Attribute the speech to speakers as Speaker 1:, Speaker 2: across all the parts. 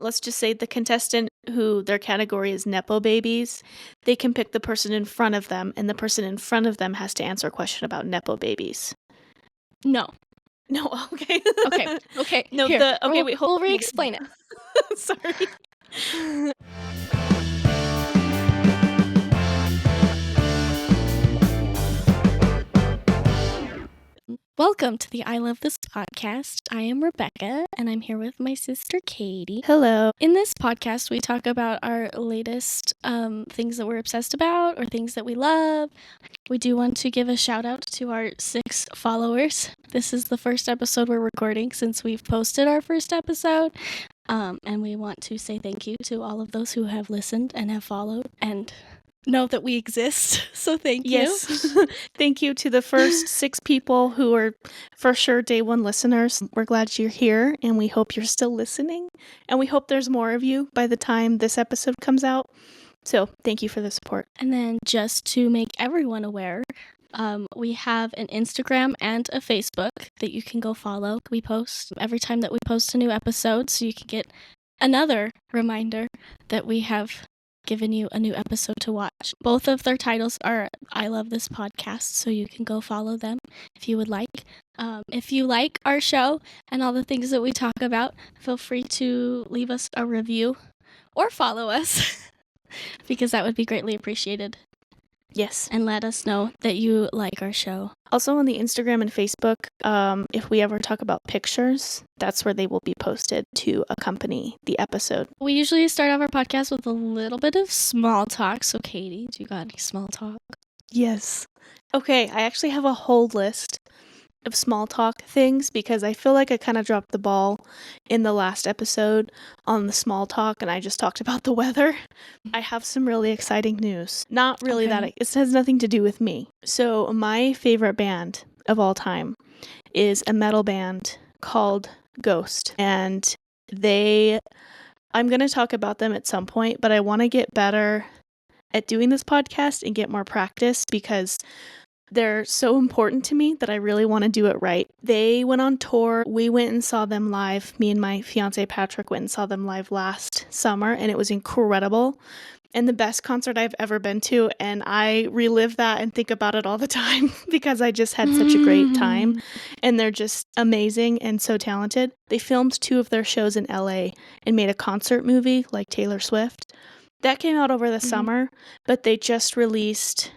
Speaker 1: let's just say the contestant who their category is Nepo babies, they can pick the person in front of them, and the person in front of them has to answer a question about Nepo babies.
Speaker 2: No.
Speaker 1: No, okay.
Speaker 2: Okay.
Speaker 1: No,
Speaker 2: Here,
Speaker 1: wait, hold
Speaker 2: we'll
Speaker 1: on.
Speaker 2: re-explain it.
Speaker 1: Sorry.
Speaker 2: Welcome to the I Love This podcast. I am Rebecca, and I'm here with my sister Katie.
Speaker 1: Hello.
Speaker 2: In this podcast, we talk about our latest things that we're obsessed about or things that we love. We do want to give a shout out to our 6 followers. This is the first episode we're recording since we've posted our first episode. And we want to say thank you to all of those who have listened and have followed and know that we exist. So thank you.
Speaker 1: Yes. Thank you to the first 6 people who are for sure day 1 listeners. We're glad you're here, and we hope you're still listening. And we hope there's more of you by the time this episode comes out. So thank you for the support.
Speaker 2: And then just to make everyone aware, we have an Instagram and a Facebook that you can go follow. We post every time that we post a new episode, so you can get another reminder that we have given you a new episode to watch. Both of their titles are I Love This Podcast, so you can go follow them if you would like. If you like our show and all the things that we talk about, feel free to leave us a review or follow us because that would be greatly appreciated.
Speaker 1: Yes.
Speaker 2: And let us know that you like our show.
Speaker 1: Also on the Instagram and Facebook, if we ever talk about pictures, that's where they will be posted to accompany the episode.
Speaker 2: We usually start off our podcast with a little bit of small talk. So Katie, do you got any small talk?
Speaker 1: Yes. Okay, I actually have a whole list of small talk things because I feel like I kind of dropped the ball in the last episode on the small talk and I just talked about the weather. I have some really exciting news. Not really that it has nothing to do with me. So my favorite band of all time is a metal band called Ghost, and I'm going to talk about them at some point, but I want to get better at doing this podcast and get more practice because they're so important to me that I really want to do it right. They went on tour. We went and saw them live. Me and my fiance Patrick went and saw them live last summer, and it was incredible and the best concert I've ever been to. And I relive that and think about it all the time because I just had such a great time. And they're just amazing and so talented. They filmed 2 of their shows in LA and made a concert movie like Taylor Swift. That came out over the summer, but they just released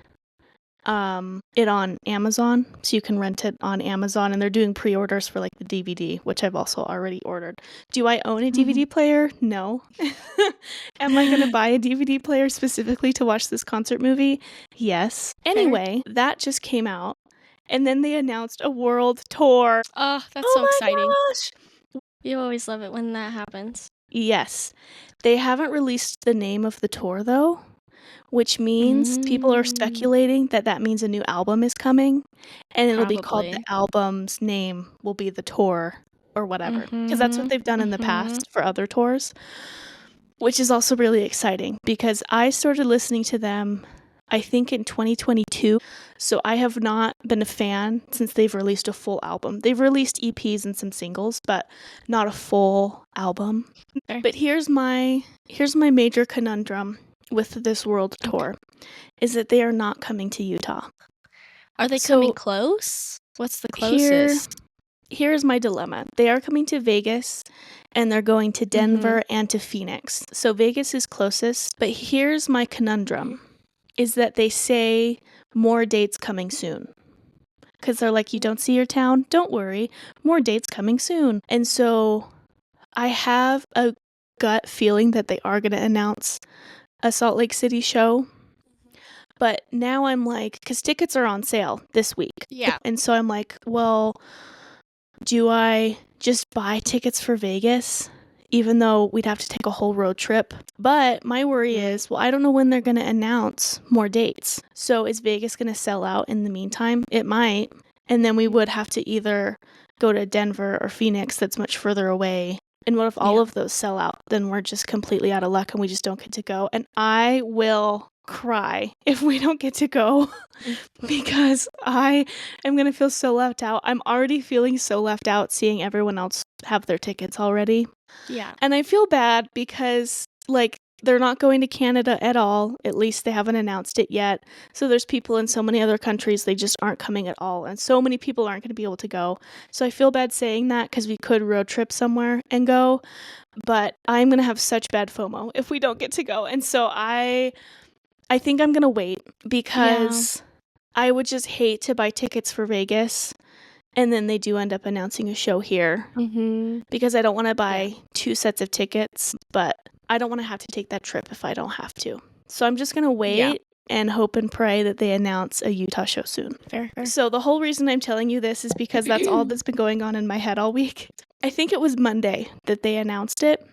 Speaker 1: it on Amazon, so you can rent it on Amazon, and they're doing pre-orders for like the DVD, which I've also already ordered. Do I own a DVD player? No. Am I going to buy a DVD player specifically to watch this concert movie? Yes. Anyway, that just came out, and then they announced a world tour.
Speaker 2: Oh, that's so exciting.
Speaker 1: Gosh.
Speaker 2: You always love it when that happens.
Speaker 1: Yes. They haven't released the name of the tour though, which means people are speculating that means a new album is coming, and it'll be called the album's name will be the tour or whatever, because that's what they've done in the past for other tours, which is also really exciting because I started listening to them, I think, in 2022, so I have not been a fan since they've released a full album. They've released EPs and some singles, but not a full album.
Speaker 2: Okay.
Speaker 1: But here's my major conundrum with this world tour is that they are not coming to Utah.
Speaker 2: Are they coming close? What's the closest?
Speaker 1: Here's my dilemma. They are coming to Vegas, and they're going to Denver and to Phoenix. So Vegas is closest, but here's my conundrum is that they say more dates coming soon. Because they're like, you don't see your town? Don't worry. More dates coming soon. And so I have a gut feeling that they are going to announce a Salt Lake City show. But now I'm like, because tickets are on sale this week.
Speaker 2: Yeah.
Speaker 1: And so I'm like, well, do I just buy tickets for Vegas, even though we'd have to take a whole road trip? But my worry is, well, I don't know when they're going to announce more dates. So is Vegas going to sell out in the meantime? It might. And then we would have to either go to Denver or Phoenix, that's much further away, And what if all
Speaker 2: Yeah.
Speaker 1: of those sell out? Then we're just completely out of luck and we just don't get to go. And I will cry if we don't get to go because I am going to feel so left out. I'm already feeling so left out seeing everyone else have their tickets already.
Speaker 2: Yeah.
Speaker 1: And I feel bad because, like, they're not going to Canada at all. At least they haven't announced it yet. So there's people in so many other countries, they just aren't coming at all. And so many people aren't going to be able to go. So I feel bad saying that because we could road trip somewhere and go. But I'm going to have such bad FOMO if we don't get to go. And so I think I'm going to wait because I would just hate to buy tickets for Vegas and then they do end up announcing a show here because I don't want to buy 2 sets of tickets, but I don't want to have to take that trip if I don't have to. So I'm just going to wait and hope and pray that they announce a Utah show soon.
Speaker 2: Fair.
Speaker 1: So the whole reason I'm telling you this is because that's all that's been going on in my head all week. I think it was Monday that they announced it.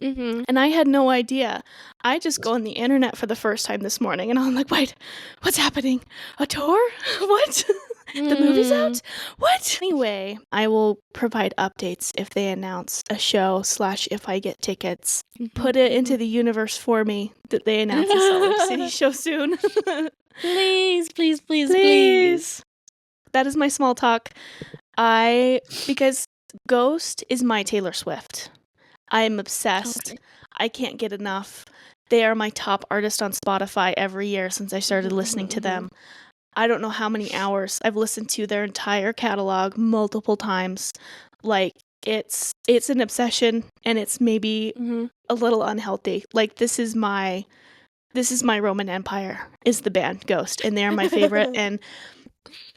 Speaker 1: And I had no idea. I just go on the internet for the first time this morning and I'm like, wait, what's happening? A tour? What? The movie's out? What? Anyway, I will provide updates if they announce a show / if I get tickets. Put it into the universe for me that they announce a Salt Lake City show soon. Please. That is my small talk. Because Ghost is my Taylor Swift. I am obsessed.
Speaker 2: Okay.
Speaker 1: I can't get enough. They are my top artist on Spotify every year since I started listening to them. I don't know how many hours I've listened to their entire catalog multiple times. Like, it's an obsession, and it's maybe a little unhealthy. Like, this is my Roman Empire, is the band Ghost, and they're my favorite. And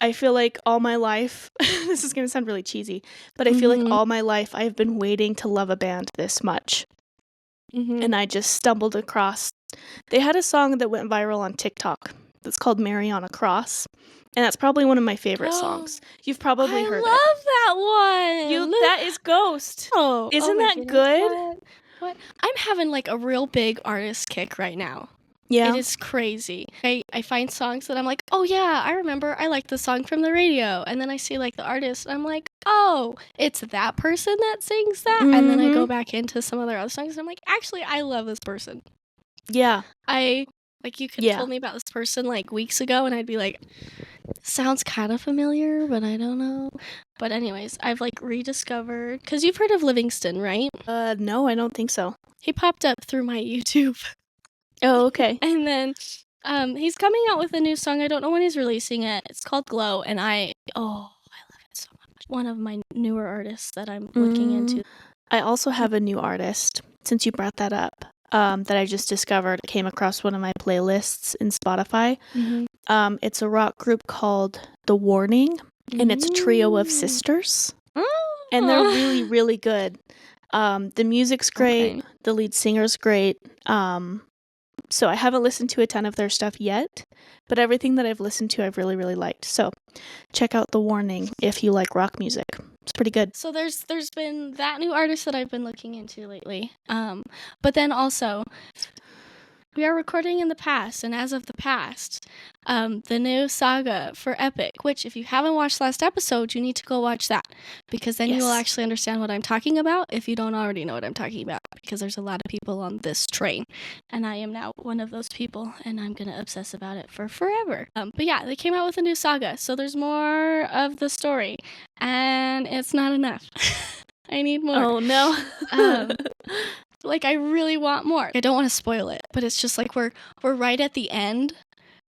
Speaker 1: I feel like all my life, this is going to sound really cheesy, but I feel like all my life I've been waiting to love a band this much. And I just stumbled across, they had a song that went viral on TikTok that's called Mary on a Cross. And that's probably one of my favorite songs. You've probably heard it.
Speaker 2: I love that one.
Speaker 1: That is Ghost.
Speaker 2: Oh,
Speaker 1: Isn't
Speaker 2: my
Speaker 1: that
Speaker 2: goodness.
Speaker 1: good?
Speaker 2: What? I'm having like a real big artist kick right now.
Speaker 1: Yeah.
Speaker 2: It is crazy. I find songs that I'm like, oh yeah, I remember I like the song from the radio. And then I see like the artist and I'm like, oh, it's that person that sings that. And then I go back into some of their other songs and I'm like, actually, I love this person.
Speaker 1: Yeah.
Speaker 2: You could have told me about this person like weeks ago and I'd be like, sounds kind of familiar, but I don't know. But anyways, I've like rediscovered, because you've heard of Livingston, right?
Speaker 1: No, I don't think so.
Speaker 2: He popped up through my YouTube.
Speaker 1: Oh, okay.
Speaker 2: And then he's coming out with a new song. I don't know when he's releasing it. It's called Glow, and I love it so much. One of my newer artists that I'm looking into.
Speaker 1: I also have a new artist, since you brought that up, that I just discovered. I came across one of my playlists in Spotify. It's a rock group called The Warning, and it's a trio of sisters. And they're really, really good. The music's great. The lead singer's great. So I haven't listened to a ton of their stuff yet, but everything that I've listened to I've really, really liked. So check out The Warning if you like rock music. It's pretty good.
Speaker 2: So there's been that new artist that I've been looking into lately. But then also, we are recording in the past, and as of the past, the new saga for Epic, which if you haven't watched last episode, you need to go watch that, because then you will actually understand what I'm talking about if you don't already know what I'm talking about, because there's a lot of people on this train, and I am now one of those people, and I'm going to obsess about it for forever. But yeah, they came out with a new saga, so there's more of the story, and it's not enough. I need more.
Speaker 1: Oh, no.
Speaker 2: I really want more. I don't want to spoil it, but it's just like we're right at the end,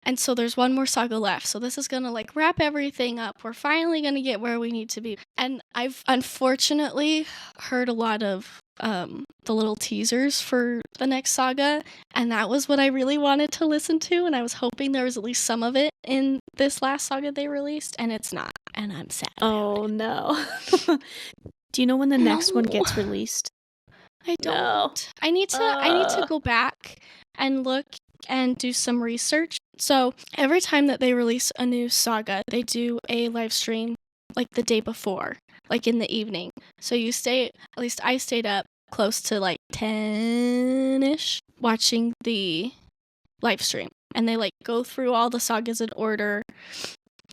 Speaker 2: and so there's one more saga left. So this is gonna wrap everything up. We're finally gonna get where we need to be. And I've unfortunately heard a lot of the little teasers for the next saga, and that was what I really wanted to listen to, and I was hoping there was at least some of it in this last saga they released, and it's not, and I'm sad.
Speaker 1: Oh no. Do you know when the next one gets released?
Speaker 2: I don't.
Speaker 1: No.
Speaker 2: I need to go back and look and do some research. So every time that they release a new saga, they do a live stream the day before, in the evening. So you stay, at least I stayed up close to 10-ish watching the live stream. And they go through all the sagas in order.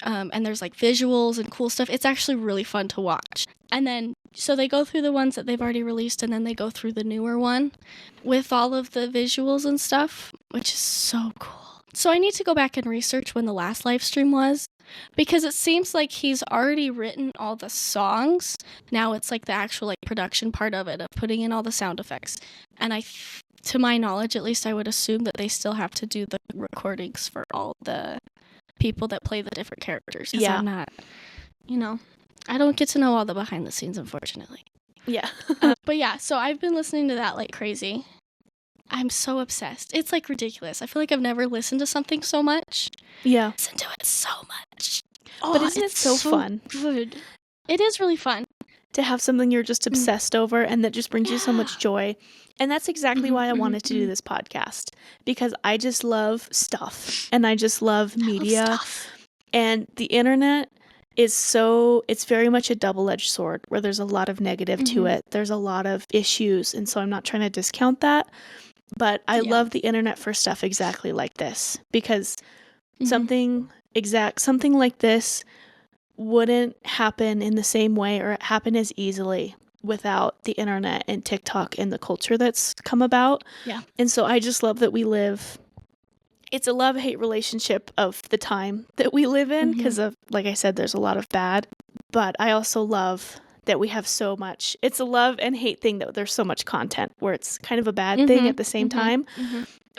Speaker 2: And there's visuals and cool stuff. It's actually really fun to watch. And then So they go through the ones that they've already released, and then they go through the newer one with all of the visuals and stuff, which is so cool. So I need to go back and research when the last live stream was, because it seems like he's already written all the songs. Now it's like the actual like production part of it, of putting in all the sound effects. And to my knowledge, at least, I would assume that they still have to do the recordings for all the people that play the different characters. Because I'm not, I don't get to know all the behind the scenes, unfortunately.
Speaker 1: Yeah.
Speaker 2: But yeah, so I've been listening to that like crazy. I'm so obsessed. It's like ridiculous. I feel like I've never listened to something so much.
Speaker 1: Yeah.
Speaker 2: Listen to it so much.
Speaker 1: But isn't it so fun?
Speaker 2: Good. It is really fun.
Speaker 1: To have something you're just obsessed over and that just brings you so much joy. And that's exactly why I wanted to do this podcast. Because I just love stuff. And I just love media.
Speaker 2: Stuff.
Speaker 1: And the internet it's very much a double-edged sword where there's a lot of negative to it. There's a lot of issues. And so I'm not trying to discount that. But I love the internet for stuff exactly like this. Because something like this wouldn't happen in the same way or happen as easily without the internet and TikTok and the culture that's come about.
Speaker 2: Yeah.
Speaker 1: And so I just love that it's a love-hate relationship of the time that we live in because of, like I said, there's a lot of bad. But I also love that we have so much. It's a love and hate thing that there's so much content where it's kind of a bad thing at the same time.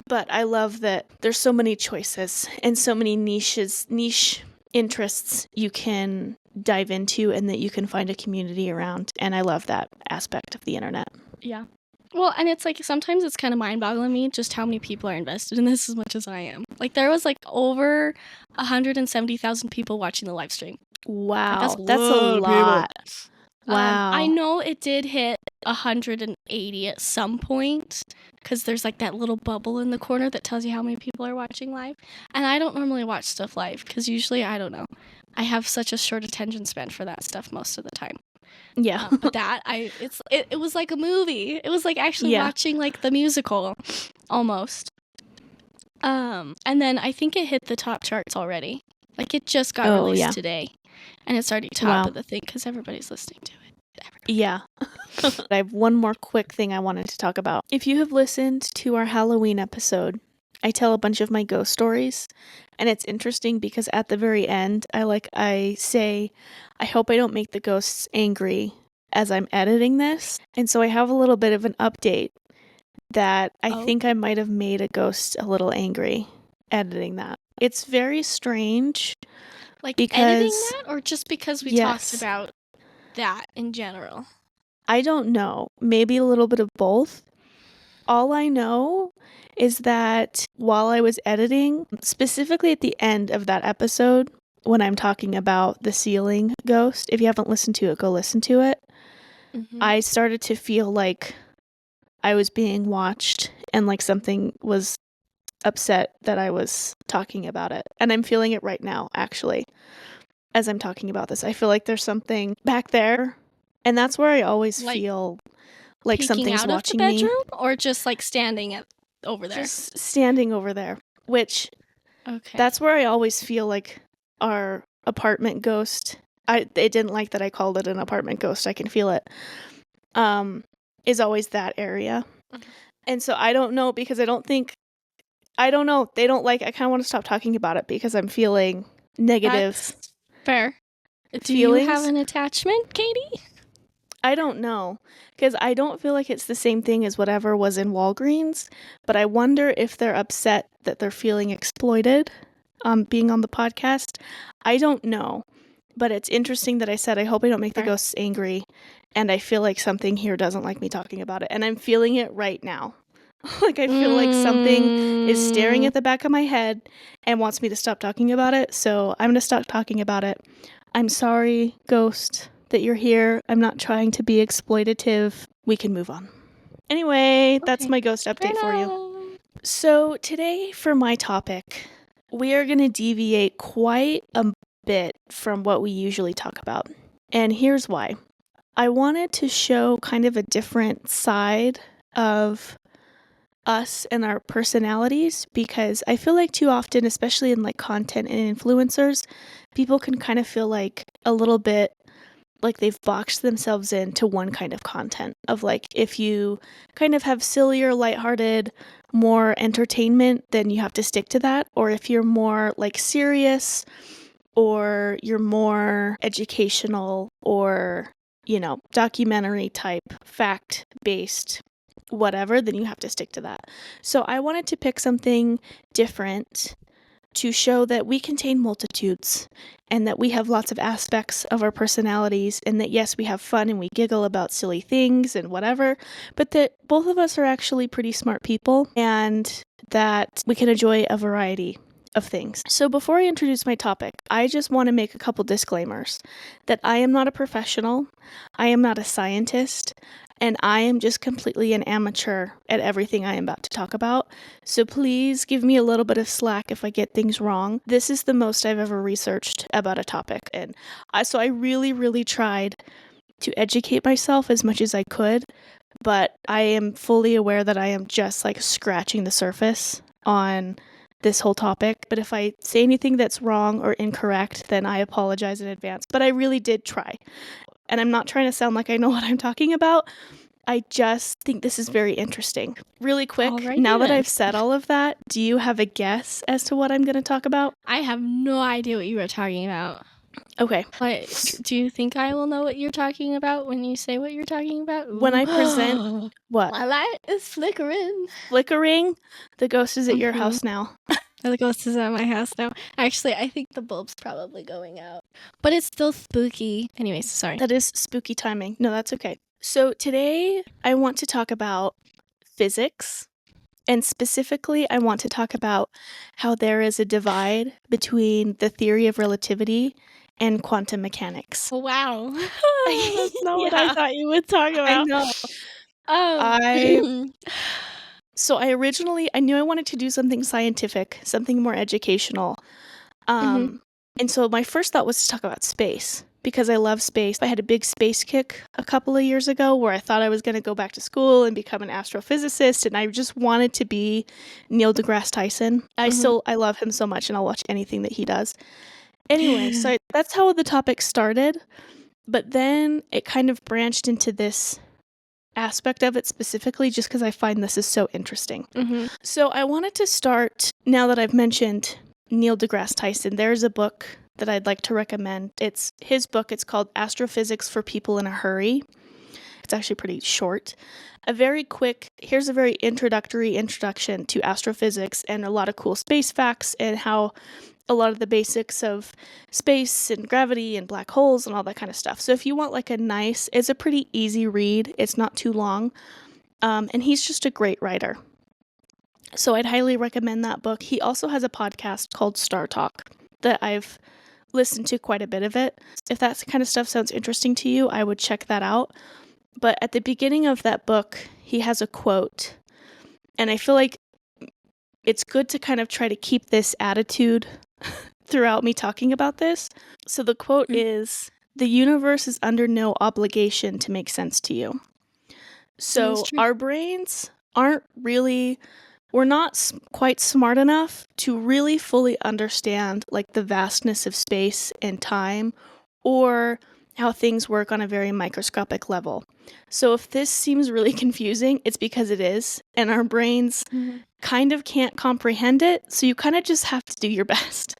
Speaker 1: But I love that there's so many choices and so many niche interests you can dive into and that you can find a community around. And I love that aspect of the internet.
Speaker 2: Yeah. Well, and it's like sometimes it's kind of mind-boggling me just how many people are invested in this as much as I am. Like there was like over 170,000 people watching the live stream.
Speaker 1: Wow.
Speaker 2: Like,
Speaker 1: that's a lot. Wow.
Speaker 2: I know it did hit 180 at some point because there's like that little bubble in the corner that tells you how many people are watching live. And I don't normally watch stuff live because usually, I don't know, I have such a short attention span for that stuff most of the time.
Speaker 1: Yeah.
Speaker 2: But it was like a movie. It was like actually watching like the musical almost. And then I think it hit the top charts already. Like it just got released today. And it's already top of the thing because everybody's listening to it.
Speaker 1: Yeah. I have one more quick thing I wanted to talk about. If you have listened to our Halloween episode, I tell a bunch of my ghost stories. And it's interesting because at the very end, I say, I hope I don't make the ghosts angry as I'm editing this. And so I have a little bit of an update that I think I might have made a ghost a little angry editing that. It's very strange.
Speaker 2: Like editing that or just because we talked about that in general?
Speaker 1: I don't know. Maybe a little bit of both. All I know is that while I was editing, specifically at the end of that episode, when I'm talking about the ceiling ghost, if you haven't listened to it, go listen to it. I started to feel like I was being watched and like something was upset that I was talking about it. And I'm feeling it right now, actually, as I'm talking about this. I feel like there's something back there. And that's where I always feel like something's watching me.
Speaker 2: Peeking out of the bedroom or just like standing over there?
Speaker 1: Just standing over there, which that's where I always feel like our apartment ghost, it didn't like that I called it an apartment ghost, I can feel it, is always that area. And so I don't know because I don't know, they don't like, I kind of want to stop talking about it because I'm feeling negative.
Speaker 2: That's fair. Do
Speaker 1: feelings.
Speaker 2: You have an attachment, Katie?
Speaker 1: I don't know, because I don't feel like it's the same thing as whatever was in Walgreens, but I wonder if they're upset that they're feeling exploited being on the podcast. I don't know, but it's interesting that I said, I hope I don't make the ghosts angry, and I feel like something here doesn't like me talking about it, and I'm feeling it right now. Like I feel like something is staring at the back of my head and wants me to stop talking about it, so I'm going to stop talking about it. I'm sorry, ghost, that you're here. I'm not trying to be exploitative. We can move on. Anyway, that's my ghost update for you. So today, for my topic, we are going to deviate quite a bit from what we usually talk about. And here's why. I wanted to show kind of a different side of us and our personalities, because I feel like too often, especially in like content and influencers, people can kind of feel like a little bit like they've boxed themselves into one kind of content of like, if you kind of have sillier, lighthearted, more entertainment, then you have to stick to that. Or if you're more like serious, or you're more educational, or, you know, documentary type, fact based, whatever, then you have to stick to that. So I wanted to pick something different to show that we contain multitudes and that we have lots of aspects of our personalities, and that yes, we have fun and we giggle about silly things and whatever, but that both of us are actually pretty smart people and that we can enjoy a variety of things. So before I introduce my topic, I just want to make a couple disclaimers that I am not a professional, I am not a scientist, and I am just completely an amateur at everything I am about to talk about. So please give me a little bit of slack if I get things wrong. This is the most I've ever researched about a topic, and so I really tried to educate myself as much as I could, but I am fully aware that I am just like scratching the surface on this whole topic. But if I say anything that's wrong or incorrect, then I apologize in advance. But I really did try. And I'm not trying to sound like I know what I'm talking about. I just think this is very interesting. Really quick,
Speaker 2: Alrighty
Speaker 1: now that
Speaker 2: then.
Speaker 1: I've said all of that, do you have a guess as to what I'm going to talk about?
Speaker 2: I have no idea what you were talking about.
Speaker 1: Okay.
Speaker 2: Do you think I will know what you're talking about when you say what you're talking about?
Speaker 1: When I present what?
Speaker 2: My light is flickering.
Speaker 1: Flickering? The ghost is at your house now.
Speaker 2: The ghost is at my house now. Actually, I think the bulb's probably going out. But it's still spooky. Anyways, sorry.
Speaker 1: That is spooky timing. No, that's okay. So today I want to talk about physics. And specifically, I want to talk about how there is a divide between the theory of relativity and quantum mechanics.
Speaker 2: Wow. That's not what I
Speaker 1: Yeah.
Speaker 2: thought you would talk about.
Speaker 1: I know. So I knew I wanted to do something scientific, something more educational. And so my first thought was to talk about space, because I love space. I had a big space kick a couple of years ago where I thought I was going to go back to school and become an astrophysicist, and I just wanted to be Neil deGrasse Tyson. I love him so much, and I'll watch anything that he does. Anyway, so that's how the topic started, but then it kind of branched into this aspect of it specifically just because I find this is so interesting. So I wanted to start, now that I've mentioned Neil deGrasse Tyson, there's a book that I'd like to recommend. It's his book. It's called Astrophysics for People in a Hurry. It's actually pretty short. Here's a very introduction to astrophysics and a lot of cool space facts and how a lot of the basics of space and gravity and black holes and all that kind of stuff. So if you want like it's a pretty easy read. It's not too long. And he's just a great writer. So I'd highly recommend that book. He also has a podcast called Star Talk that I've listened to quite a bit of it. If that kind of stuff sounds interesting to you, I would check that out. But at the beginning of that book, he has a quote. And I feel like it's good to kind of try to keep this attitude throughout me talking about this. So the quote is, "The universe is under no obligation to make sense to you." So our brains we're not quite smart enough to really fully understand like the vastness of space and time, or how things work on a very microscopic level. So if this seems really confusing, it's because it is, and our brains kind of can't comprehend it, so you kind of just have to do your best.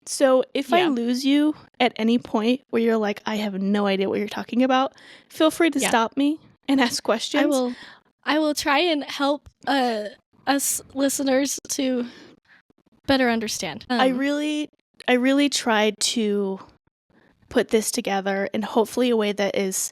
Speaker 1: So if I lose you at any point where you're like, I have no idea what you're talking about, feel free to stop me and ask questions.
Speaker 2: I will try and help us listeners to better understand.
Speaker 1: I really tried to put this together in hopefully a way that is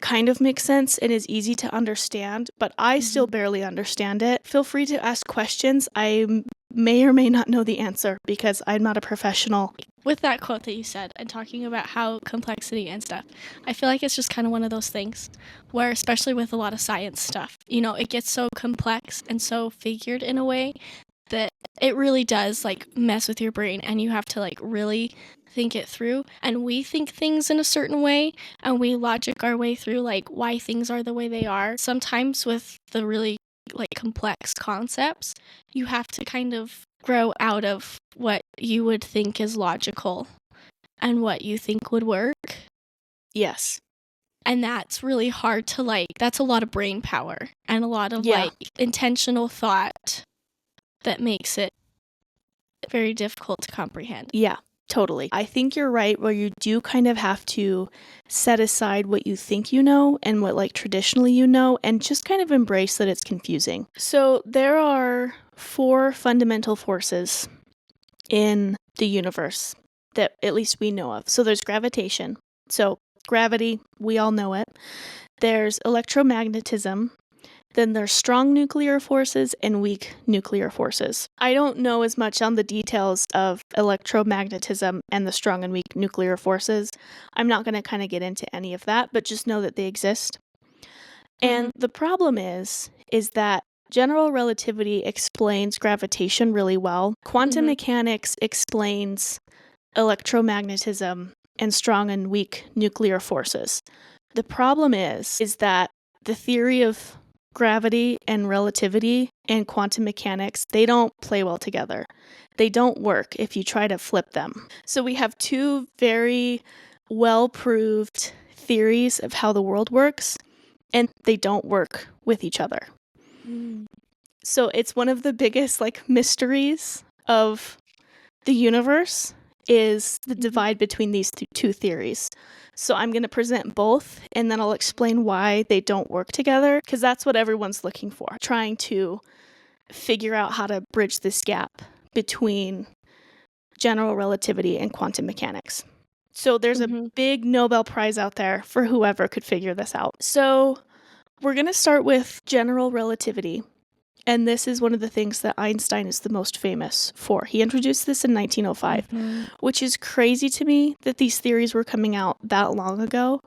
Speaker 1: kind of makes sense and is easy to understand, but I still barely understand it. Feel free to ask questions. I may or may not know the answer because I'm not a professional.
Speaker 2: With that quote that you said and talking about how complexity and stuff, I feel like it's just kind of one of those things where, especially with a lot of science stuff, you know, it gets so complex and so figured in a way that it really does like mess with your brain, and you have to like really think it through. And we think things in a certain way, and we logic our way through like why things are the way they are. Sometimes with the really like complex concepts, you have to kind of grow out of what you would think is logical and what you think would work.
Speaker 1: Yes.
Speaker 2: And that's really hard to, like, that's a lot of brain power and a lot of,
Speaker 1: Yeah.
Speaker 2: like, intentional thought that makes it very difficult to comprehend.
Speaker 1: Yeah, totally. I think you're right where you do kind of have to set aside what you think you know and what like traditionally you know and just kind of embrace that it's confusing. So there are 4 fundamental forces in the universe that at least we know of. So there's gravitation. So gravity, we all know it. There's electromagnetism. Then there's strong nuclear forces and weak nuclear forces. I don't know as much on the details of electromagnetism and the strong and weak nuclear forces. I'm not going to kind of get into any of that, but just know that they exist. And the problem is that general relativity explains gravitation really well. Quantum mechanics explains electromagnetism and strong and weak nuclear forces. The problem is that the theory of gravity and relativity and quantum mechanics, they don't play well together. They don't work if you try to flip them. So we have 2 very well-proved theories of how the world works, and they don't work with each other. So it's one of the biggest like mysteries of the universe is the divide between these 2 theories. So I'm going to present both and then I'll explain why they don't work together because that's what everyone's looking for, trying to figure out how to bridge this gap between general relativity and quantum mechanics. So there's a big Nobel Prize out there for whoever could figure this out. So we're going to start with general relativity. And this is one of the things that Einstein is the most famous for. He introduced this in 1905, which is crazy to me that these theories were coming out that long ago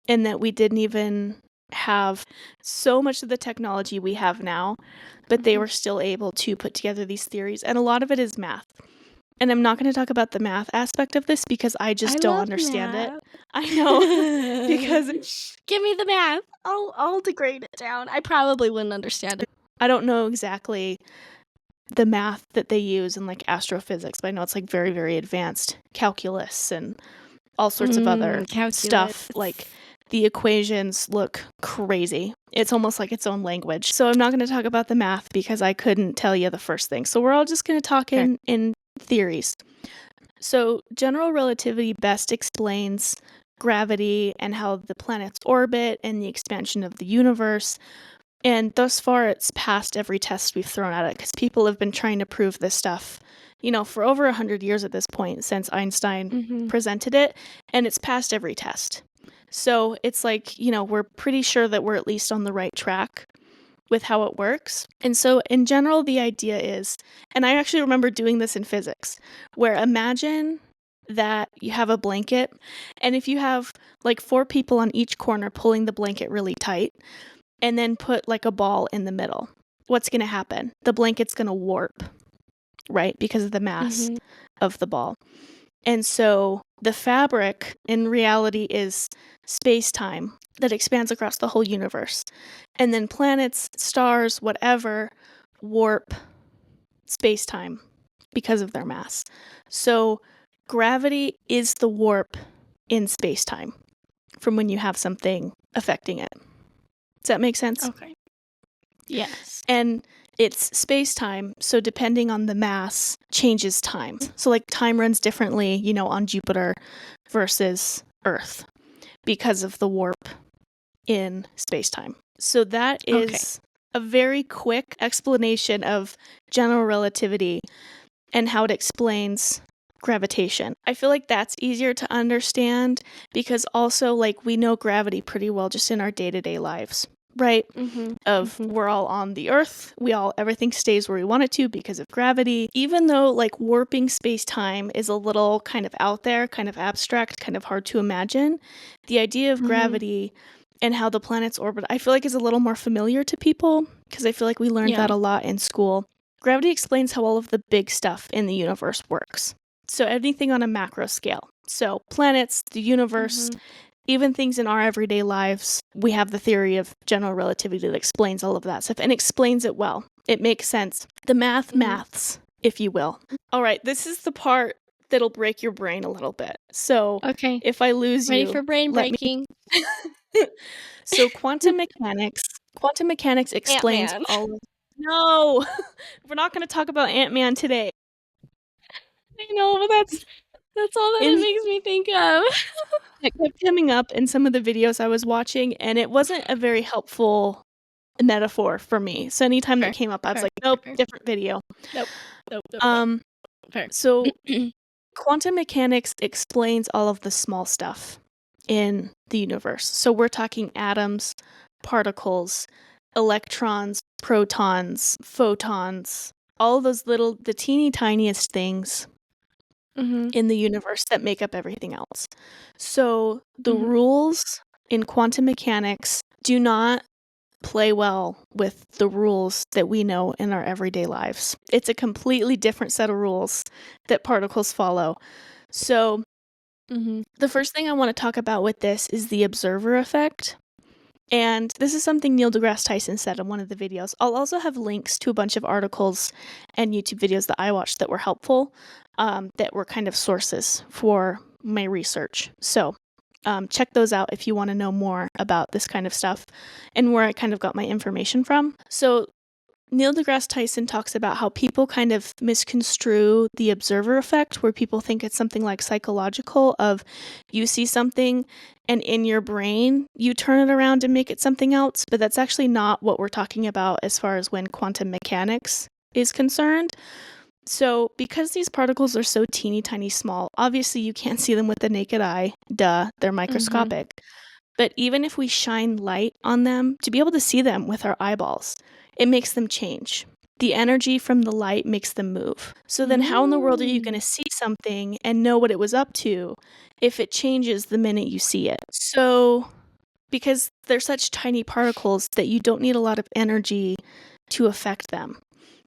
Speaker 1: and that we didn't even have so much of the technology we have now, but they were still able to put together these theories. And a lot of it is math. And I'm not going to talk about the math aspect of this because I just don't understand it. I know, because
Speaker 2: give me the math. I'll degrade it down. I probably wouldn't understand it.
Speaker 1: I don't know exactly the math that they use in like astrophysics, but I know it's like very, very advanced calculus and all sorts of other stuff. Like the equations look crazy. It's almost like its own language. So I'm not going to talk about the math because I couldn't tell you the first thing. So we're all just going to talk in theories. So general relativity best explains gravity and how the planets orbit and the expansion of the universe. And thus far, it's passed every test we've thrown at it because people have been trying to prove this stuff, you know, for over 100 years at this point since Einstein presented it, and it's passed every test. So it's like, you know, we're pretty sure that we're at least on the right track with how it works. And so in general, the idea is, and I actually remember doing this in physics, where imagine that you have a blanket, and if you have like 4 people on each corner pulling the blanket really tight, and then put like a ball in the middle, what's going to happen? The blanket's going to warp, right? Because of the mass of the ball. And so the fabric in reality is space-time that expands across the whole universe. And then planets, stars, whatever, warp space-time because of their mass. So gravity is the warp in space-time from when you have something affecting it. Does that make sense?
Speaker 2: Okay. Yes.
Speaker 1: And it's space-time, so depending on the mass, changes time. So like time runs differently, you know, on Jupiter versus Earth because of the warp in space-time. So that is a very quick explanation of general relativity and how it explains gravitation. I feel like that's easier to understand because also like we know gravity pretty well just in our day-to-day lives. Right? We're all on the Earth. Everything stays where we want it to because of gravity. Even though like warping space-time is a little kind of out there, kind of abstract, kind of hard to imagine, the idea of gravity and how the planets orbit, I feel like is a little more familiar to people because I feel like we learned that a lot in school. Gravity explains how all of the big stuff in the universe works. So anything on a macro scale. So planets, the universe, even things in our everyday lives, we have the theory of general relativity that explains all of that stuff and explains it well. It makes sense. The maths, if you will. All right, this is the part that'll break your brain a little bit. So
Speaker 2: Okay.
Speaker 1: if I lose
Speaker 2: Ready
Speaker 1: you,
Speaker 2: for brain
Speaker 1: let me.
Speaker 2: breaking.
Speaker 1: So quantum mechanics explains
Speaker 2: Ant-Man.
Speaker 1: all of. No, we're not going to talk about Ant-Man today.
Speaker 2: I know, but that's all that
Speaker 1: In
Speaker 2: it makes me think of.
Speaker 1: It kept coming up in some of the videos I was watching, and it wasn't a very helpful metaphor for me. So anytime that
Speaker 2: Fair,
Speaker 1: came up, I was
Speaker 2: fair,
Speaker 1: like, nope,
Speaker 2: fair.
Speaker 1: different video.
Speaker 2: Nope. Nope.
Speaker 1: Um,
Speaker 2: Fair.
Speaker 1: so quantum mechanics explains all of the small stuff in the universe. So we're talking atoms, particles, electrons, protons, photons, all those the teeny tiniest things in the universe that make up everything else. So the rules in quantum mechanics do not play well with the rules that we know in our everyday lives. It's a completely different set of rules that particles follow. So the first thing I want to talk about with this is the observer effect. And this is something Neil deGrasse Tyson said in one of the videos. I'll also have links to a bunch of articles and YouTube videos that I watched that were helpful, that were kind of sources for my research. So check those out if you want to know more about this kind of stuff and where I kind of got my information from. So Neil deGrasse Tyson talks about how people kind of misconstrue the observer effect, where people think it's something like psychological of you see something and in your brain you turn it around and make it something else, but that's actually not what we're talking about as far as when quantum mechanics is concerned. So because these particles are so teeny tiny small, obviously you can't see them with the naked eye. Duh, they're microscopic. But even if we shine light on them, to be able to see them with our eyeballs, it makes them change. The energy from the light makes them move. So then how in the world are you going to see something and know what it was up to if it changes the minute you see it? So because they're such tiny particles that you don't need a lot of energy to affect them.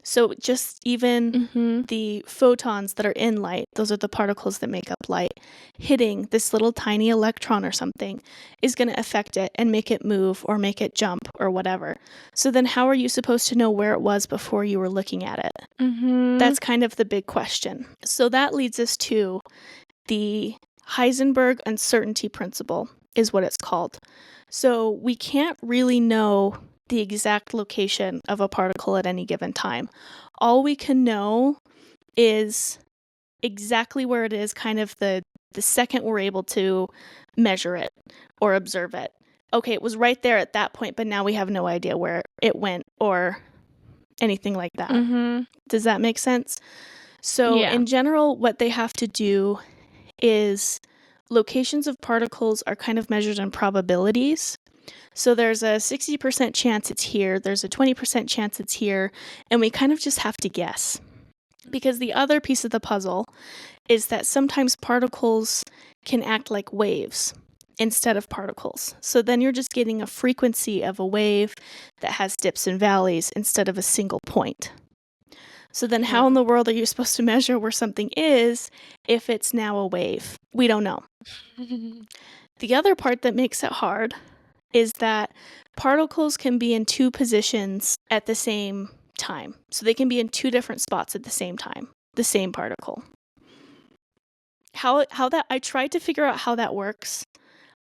Speaker 1: So just even the photons that are in light, those are the particles that make up light, hitting this little tiny electron or something is going to affect it and make it move or make it jump or whatever. So then how are you supposed to know where it was before you were looking at it? That's kind of the big question. So that leads us to the Heisenberg uncertainty principle is what it's called. So we can't really know the exact location of a particle at any given time. All we can know is exactly where it is, kind of the second we're able to measure it or observe it. Okay, it was right there at that point, but now we have no idea where it went or anything like that. Does that make sense? So in general, what they have to do is locations of particles are kind of measured in probabilities. So there's a 60% chance it's here, there's a 20% chance it's here, and we kind of just have to guess. Because the other piece of the puzzle is that sometimes particles can act like waves instead of particles. So then you're just getting a frequency of a wave that has dips and valleys instead of a single point. So then how in the world are you supposed to measure where something is if it's now a wave? We don't know. The other part that makes it hard is that particles can be in two positions at the same time. So they can be in two different spots at the same time, the same particle. How that I tried to figure out how that works.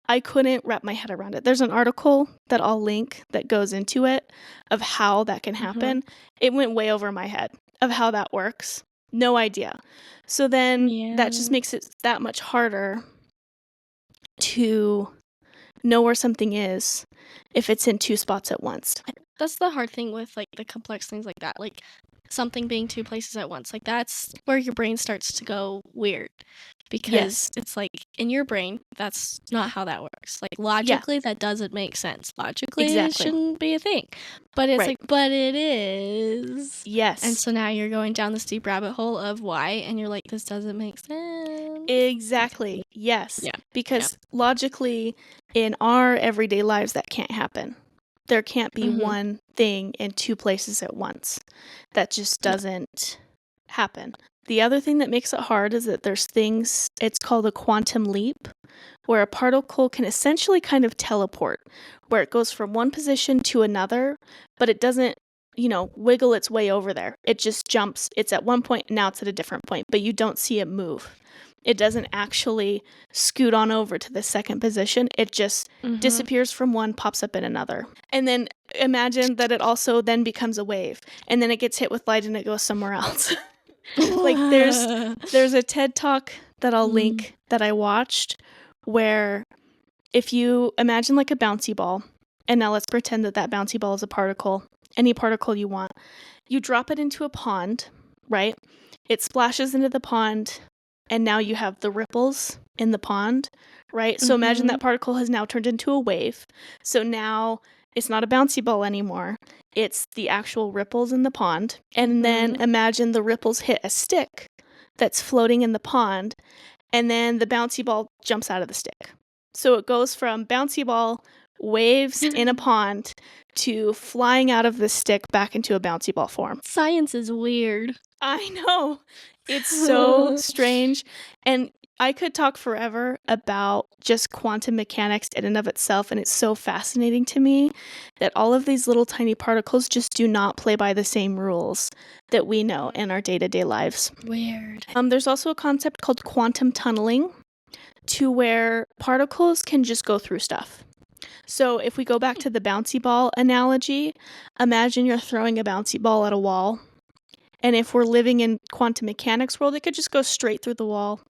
Speaker 1: I couldn't wrap my head around it. There's an article that I'll link that goes into it of how that can happen. It went way over my head of how that works. No idea. So then that just makes it that much harder to know where something is if it's in two spots at once.
Speaker 2: That's the hard thing with like the complex things like that. Like something being two places at once. Like that's where your brain starts to go weird. Because it's like in your brain, that's not how that works. Like logically, that doesn't make sense. Logically, it shouldn't be a thing. But it's like, but it is.
Speaker 1: Yes.
Speaker 2: And so now you're going down this deep rabbit hole of why, and you're like, this doesn't make sense.
Speaker 1: Exactly. Yes. Yeah. Because logically, in our everyday lives, that can't happen. There can't be one thing in two places at once. That just doesn't happen. The other thing that makes it hard is that there's things, it's called a quantum leap, where a particle can essentially kind of teleport, where it goes from one position to another, but it doesn't wiggle its way over there. It just jumps. It's at one point, now it's at a different point, but you don't see it move. It doesn't actually scoot on over to the second position. It just disappears from one, pops up in another. And then imagine that it also then becomes a wave, and then it gets hit with light and it goes somewhere else. Like there's a TED Talk that I'll link that I watched where if you imagine like a bouncy ball, and now let's pretend that bouncy ball is a particle, any particle you want. You drop it into a pond, right? It splashes into the pond, and now you have the ripples in the pond, right? So imagine that particle has now turned into a wave. So now it's not a bouncy ball anymore. It's the actual ripples in the pond. And then imagine the ripples hit a stick that's floating in the pond, and then the bouncy ball jumps out of the stick. So it goes from bouncy ball, waves in a pond, to flying out of the stick back into a bouncy ball form.
Speaker 2: Science is weird.
Speaker 1: I know. It's so strange. And I could talk forever about just quantum mechanics in and of itself, and it's so fascinating to me that all of these little tiny particles just do not play by the same rules that we know in our day-to-day lives.
Speaker 2: Weird.
Speaker 1: There's also a concept called quantum tunneling, to where particles can just go through stuff. So if we go back to the bouncy ball analogy, imagine you're throwing a bouncy ball at a wall. And if we're living in quantum mechanics world, it could just go straight through the wall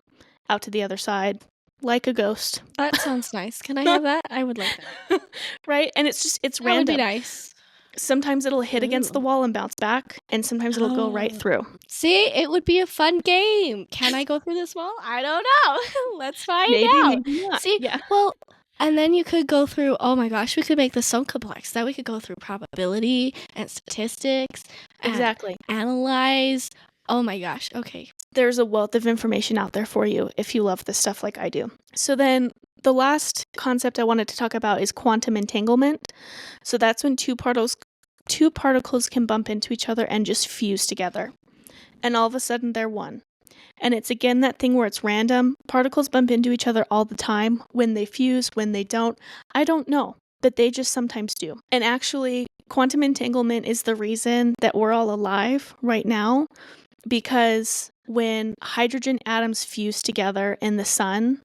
Speaker 1: out to the other side, like a ghost.
Speaker 2: That sounds nice. Can I have that? I would like that.
Speaker 1: Right? And it's
Speaker 2: That
Speaker 1: random.
Speaker 2: would be nice.
Speaker 1: Sometimes it'll hit against the wall and bounce back, and sometimes it'll go right through.
Speaker 2: See, it would be a fun game. Can I go through this wall? I don't know. Let's find out.
Speaker 1: Maybe not.
Speaker 2: See,
Speaker 1: yeah.
Speaker 2: well, and then you could go through, oh my gosh, we could make this so complex that we could go through probability and statistics.
Speaker 1: Exactly.
Speaker 2: And analyze. Oh my gosh. Okay.
Speaker 1: There's a wealth of information out there for you if you love this stuff like I do. So then the last concept I wanted to talk about is quantum entanglement. So that's when two particles can bump into each other and just fuse together. And all of a sudden they're one. And it's again that thing where it's random. Particles bump into each other all the time. When they fuse, when they don't, I don't know. But they just sometimes do. And actually, quantum entanglement is the reason that we're all alive right now. Because when hydrogen atoms fuse together in the sun,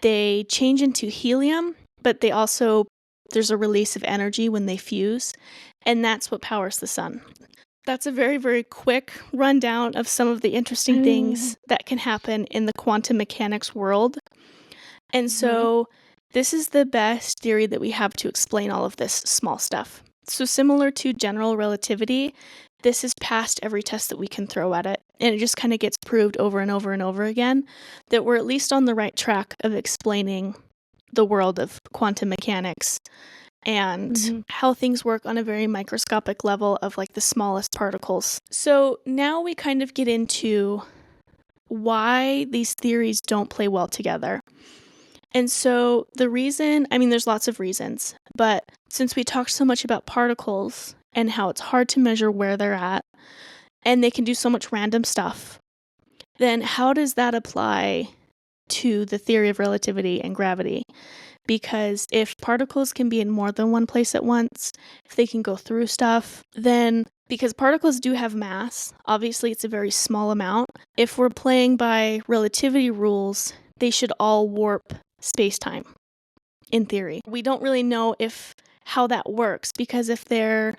Speaker 1: they change into helium, but there's a release of energy when they fuse. And that's what powers the sun. That's a very, very quick rundown of some of the interesting things that can happen in the quantum mechanics world. And so this is the best theory that we have to explain all of this small stuff. So similar to general relativity, this has passed every test that we can throw at it. And it just kind of gets proved over and over and over again that we're at least on the right track of explaining the world of quantum mechanics and how things work on a very microscopic level of like the smallest particles. So now we kind of get into why these theories don't play well together. And so the reason, there's lots of reasons, but since we talked so much about particles and how it's hard to measure where they're at, and they can do so much random stuff, then how does that apply to the theory of relativity and gravity? Because if particles can be in more than one place at once, if they can go through stuff, then because particles do have mass, obviously it's a very small amount. If we're playing by relativity rules, they should all warp space-time, in theory. We don't really know how that works, because if they're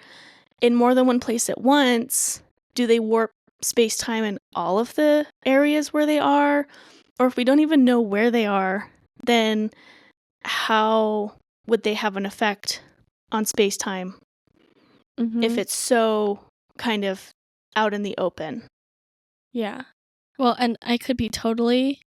Speaker 1: in more than one place at once, do they warp space-time in all of the areas where they are? Or if we don't even know where they are, then how would they have an effect on space-time if it's so kind of out in the open?
Speaker 2: Yeah. Well, and I could be totally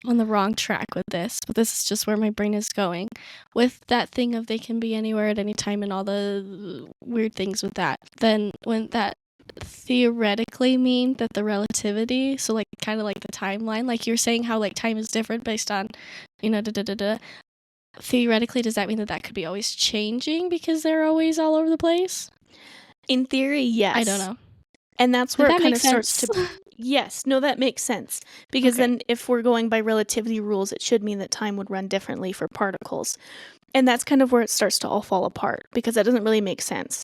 Speaker 2: on the wrong track with this, but this is just where my brain is going. With that thing of they can be anywhere at any time and all the weird things with that, then wouldn't that theoretically mean that the relativity, so like kind of like the timeline, like you're saying how like time is different based on, theoretically, does that mean that could be always changing because they're always all over the place?
Speaker 1: In theory, yes.
Speaker 2: I don't know.
Speaker 1: And that's where it kind of starts to... Yes, no, that makes sense. Because then if we're going by relativity rules, it should mean that time would run differently for particles. And that's kind of where it starts to all fall apart, because that doesn't really make sense.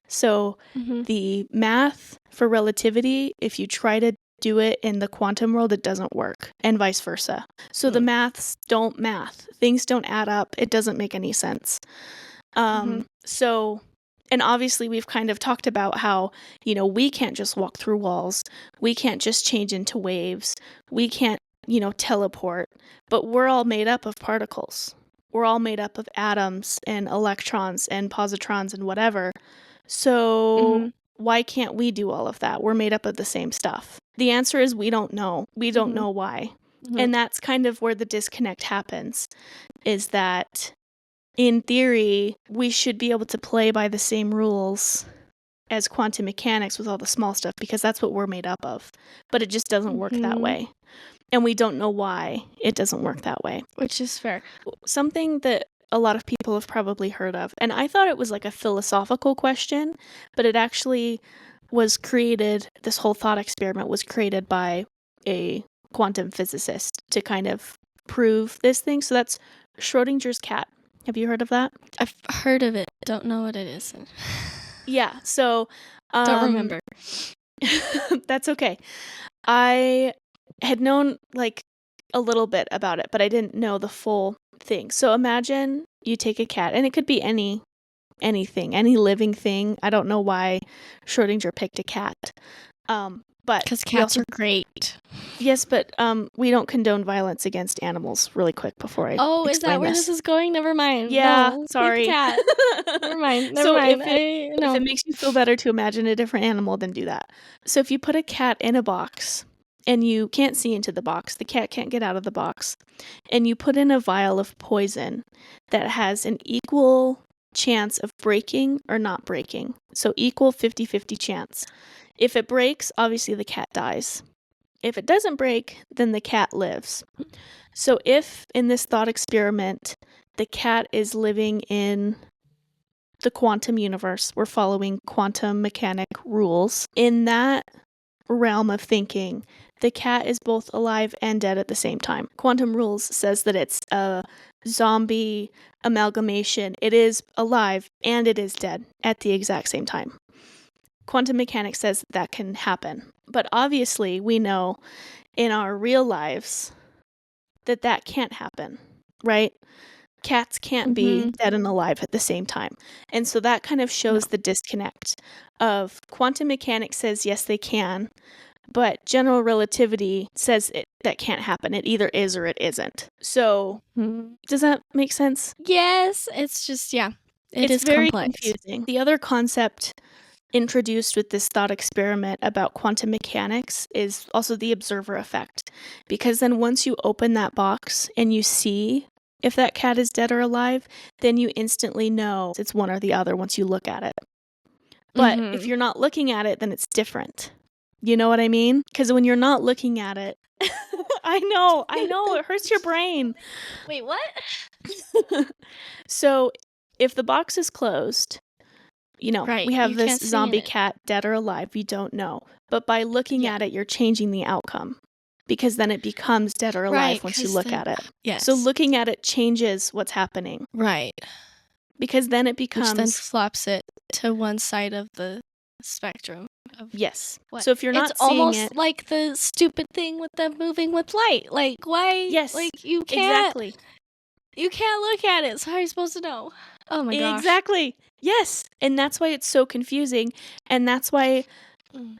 Speaker 1: So the math for relativity, if you try to do it in the quantum world, it doesn't work, and vice versa. So the maths don't math. Things don't add up. It doesn't make any sense. So, and obviously we've kind of talked about how, we can't just walk through walls. We can't just change into waves. We can't, teleport. But we're all made up of particles. We're all made up of atoms and electrons and positrons and whatever. So why can't we do all of that? We're made up of the same stuff. The answer is we don't know. We don't know why. And that's kind of where the disconnect happens, is that in theory, we should be able to play by the same rules as quantum mechanics with all the small stuff, because that's what we're made up of. But it just doesn't work that way. And we don't know why it doesn't work that way.
Speaker 2: Which is fair.
Speaker 1: Something that a lot of people have probably heard of, and I thought it was like a philosophical question, but it actually was created, this whole thought experiment was created by a quantum physicist to kind of prove this thing. So that's Schrodinger's cat. Have you heard of that?
Speaker 2: I've heard of it. Don't know what it is.
Speaker 1: Yeah, so...
Speaker 2: don't remember.
Speaker 1: That's okay. I had known, a little bit about it, but I didn't know the full thing. So imagine you take a cat, and it could be anything, any living thing. I don't know why Schrodinger picked a cat. But
Speaker 2: because cats are great.
Speaker 1: Yes, but we don't condone violence against animals. Really quick before I
Speaker 2: is that where this is going? Never mind.
Speaker 1: Yeah,
Speaker 2: no,
Speaker 1: sorry.
Speaker 2: Cat. Never mind.
Speaker 1: If it makes you feel better to imagine a different animal, then do that. So if you put a cat in a box and you can't see into the box, the cat can't get out of the box, and you put in a vial of poison that has an equal chance of breaking or not breaking. So equal 50-50 chance. If it breaks, obviously the cat dies. If it doesn't break, then the cat lives. So if in this thought experiment, the cat is living in the quantum universe, we're following quantum mechanic rules. In that realm of thinking, the cat is both alive and dead at the same time. Quantum rules says that it's a zombie amalgamation. It is alive and it is dead at the exact same time. Quantum mechanics says that can happen. But obviously, we know in our real lives that can't happen, right? Cats can't be dead and alive at the same time. And so that kind of shows the disconnect of quantum mechanics says, yes, they can, but general relativity says that can't happen. It either is or it isn't. So does that make sense?
Speaker 2: Yes, it's just, it's
Speaker 1: very
Speaker 2: complex.
Speaker 1: Confusing. The other concept introduced with this thought experiment about quantum mechanics is also the observer effect. Because then once you open that box and you see if that cat is dead or alive, then you instantly know it's one or the other once you look at it. But if you're not looking at it, then it's different. You know what I mean? Because when you're not looking at it, I know, it hurts your brain.
Speaker 2: Wait, what?
Speaker 1: So if the box is closed, we have this zombie cat, dead or alive, you don't know. But by looking at it, you're changing the outcome. Because then it becomes dead or alive once you look at it.
Speaker 2: Yes.
Speaker 1: So looking at it changes what's happening.
Speaker 2: Right.
Speaker 1: Because then it becomes...
Speaker 2: Which then flops it to one side of the spectrum.
Speaker 1: Yes. So if you're not
Speaker 2: it's
Speaker 1: seeing
Speaker 2: almost like the stupid thing with them moving with light. Like, why?
Speaker 1: Yes.
Speaker 2: Like, you can't...
Speaker 1: Exactly.
Speaker 2: You can't look at it, so how are you supposed to know? Oh my gosh.
Speaker 1: Exactly. Yes. And that's why it's so confusing. And that's why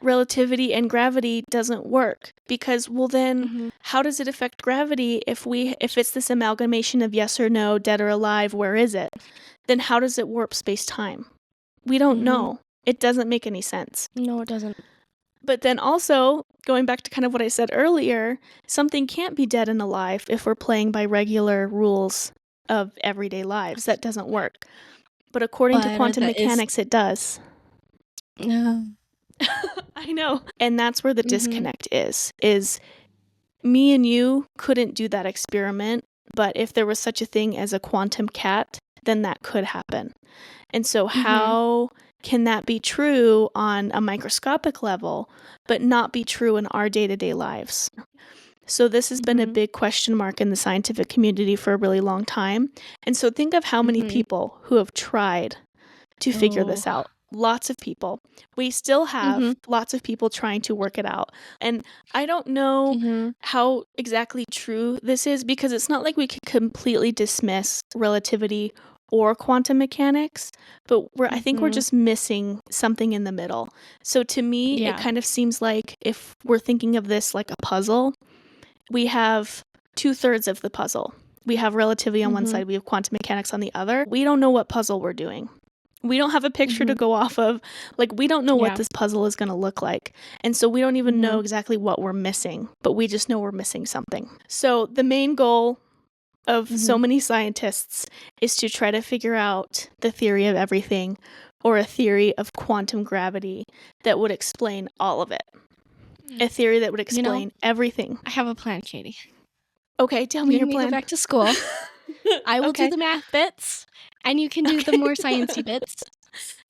Speaker 1: relativity and gravity doesn't work. Because, well then, how does it affect gravity if it's this amalgamation of yes or no, dead or alive, where is it? Then how does it warp space-time? We don't know. It doesn't make any sense.
Speaker 2: No, it doesn't.
Speaker 1: But then also, going back to kind of what I said earlier, something can't be dead and alive if we're playing by regular rules of everyday lives. That doesn't work. But according to quantum mechanics, it does.
Speaker 2: No.
Speaker 1: I know. And that's where the disconnect is me and you couldn't do that experiment, but if there was such a thing as a quantum cat, then that could happen. And so how can that be true on a microscopic level, but not be true in our day-to-day lives? So this has been a big question mark in the scientific community for a really long time. And so think of how many people who have tried to figure this out. lots of people. We still have lots of people trying to work it out. And I don't know how exactly true this is, because it's not like we could completely dismiss relativity or quantum mechanics, but I think we're just missing something in the middle. So to me, it kind of seems like if we're thinking of this like a puzzle, we have 2/3 of the puzzle. We have relativity on one side, we have quantum mechanics on the other. We don't know what puzzle we're doing. We don't have a picture to go off of. Like, we don't know what this puzzle is going to look like. And so we don't even know exactly what we're missing, but we just know we're missing something. So the main goal of so many scientists is to try to figure out the theory of everything, or a theory of quantum gravity that would explain all of it. A theory that would explain everything.
Speaker 2: I have a plan, Katie.
Speaker 1: Okay, tell me your plan.
Speaker 2: Go back to school. I will do the math bits, and you can do the more sciencey bits.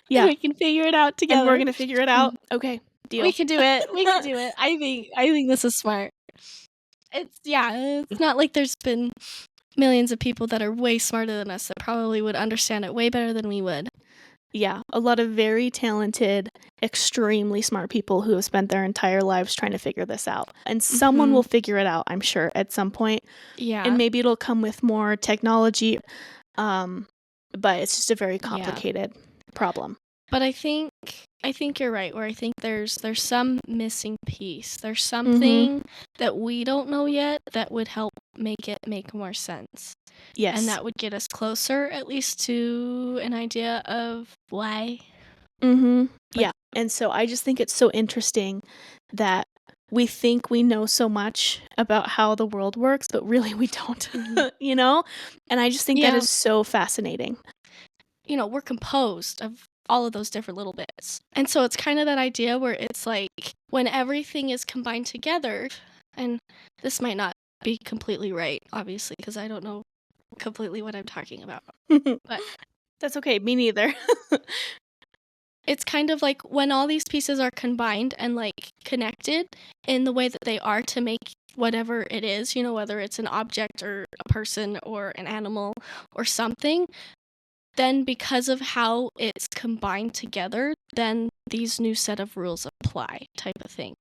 Speaker 1: Yeah.
Speaker 2: We can figure it out together.
Speaker 1: And we're going to figure it out. Okay, deal.
Speaker 2: We can do it. We can do it. I think this is smart. It's not like there's been millions of people that are way smarter than us that probably would understand it way better than we would.
Speaker 1: Yeah, a lot of very talented, extremely smart people who have spent their entire lives trying to figure this out. And someone will figure it out, I'm sure, at some point.
Speaker 2: Yeah.
Speaker 1: And maybe it'll come with more technology, but it's just a very complicated problem.
Speaker 2: But I think you're right, where I think there's some missing piece. There's something that we don't know yet that would help make it make more sense.
Speaker 1: Yes.
Speaker 2: And that would get us closer, at least, to an idea of why.
Speaker 1: Yeah. And so I just think it's so interesting that we think we know so much about how the world works, but really we don't, you know? And I just think that is so fascinating.
Speaker 2: You know, we're composed of all of those different little bits. And so it's kind of that idea where it's like when everything is combined together, and this might not be completely right, obviously, because I don't know completely what I'm talking about. But
Speaker 1: that's okay, me neither.
Speaker 2: It's kind of like when all these pieces are combined and like connected in the way that they are to make whatever it is, you know, whether it's an object or a person or an animal or something, then because of how it's combined together, then these new set of rules apply, type of thing.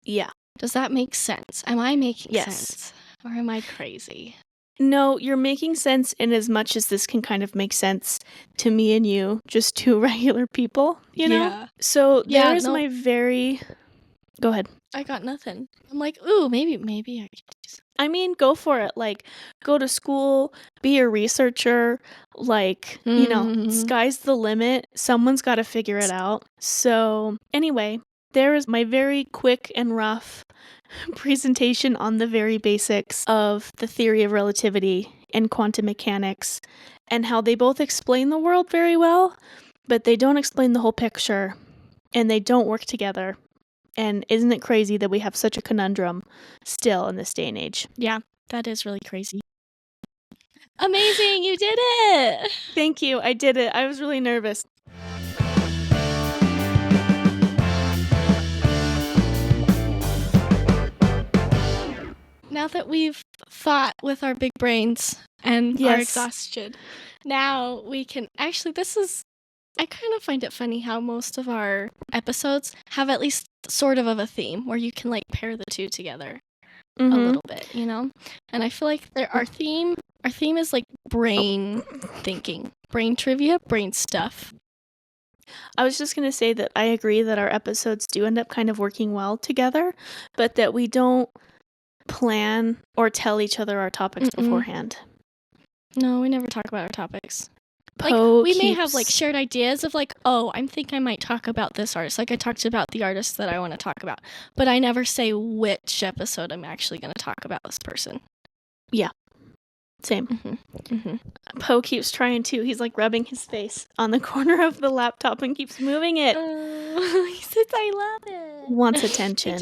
Speaker 1: Yeah.
Speaker 2: Does that make sense? Am I making sense? Or am I crazy?
Speaker 1: No, you're making sense in as much as this can kind of make sense to me and you, just two regular people, you know?
Speaker 2: Yeah.
Speaker 1: So there's my very... Go ahead.
Speaker 2: I got nothing. I'm like, ooh, maybe I could do something.
Speaker 1: I mean, go for it. Like, go to school, be a researcher, like, you know, sky's the limit. Someone's got to figure it out. So anyway, there is my very quick and rough presentation on the very basics of the theory of relativity and quantum mechanics, and how they both explain the world very well, but they don't explain the whole picture, and they don't work together. And isn't it crazy that we have such a conundrum still in this day and age?
Speaker 2: Yeah, that is really crazy. Amazing, you did it!
Speaker 1: Thank you, I did it. I was really nervous.
Speaker 2: Now that we've thought with our big brains and our exhaustion, now we can... Actually, I kind of find it funny how most of our episodes have at least sort of a theme where you can like pair the two together a little bit, you know? And I feel like our theme is like brain thinking, brain trivia, brain stuff.
Speaker 1: I was just going to say that I agree that our episodes do end up kind of working well together, but that we don't plan or tell each other our topics beforehand.
Speaker 2: No, we never talk about our topics. Like, we may have like shared ideas of like, oh, I think I might talk about this artist. Like I talked about the artist that I want to talk about, but I never say which episode I'm actually going to talk about this person. Yeah.
Speaker 1: Same. Poe keeps trying to. He's like rubbing his face on the corner of the laptop and keeps moving it.
Speaker 2: He says, I love it.
Speaker 1: Wants attention.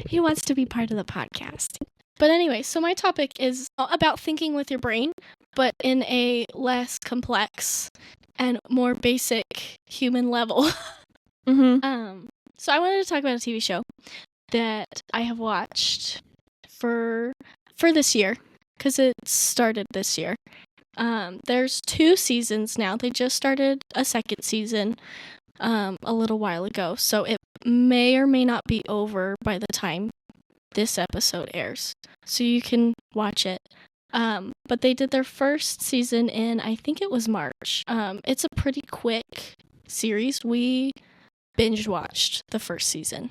Speaker 2: He wants to be part of the podcast. But anyway, so my topic is about thinking with your brain, but in a less complex and more basic human level. So I wanted to talk about a TV show that I have watched for this year, because it started this year. There's 2 seasons now. They just started a second season, a little while ago, so it may or may not be over by the time this episode airs. So you can watch it. But they did their first season in, I think it was March. It's a pretty quick series. We binge watched the first season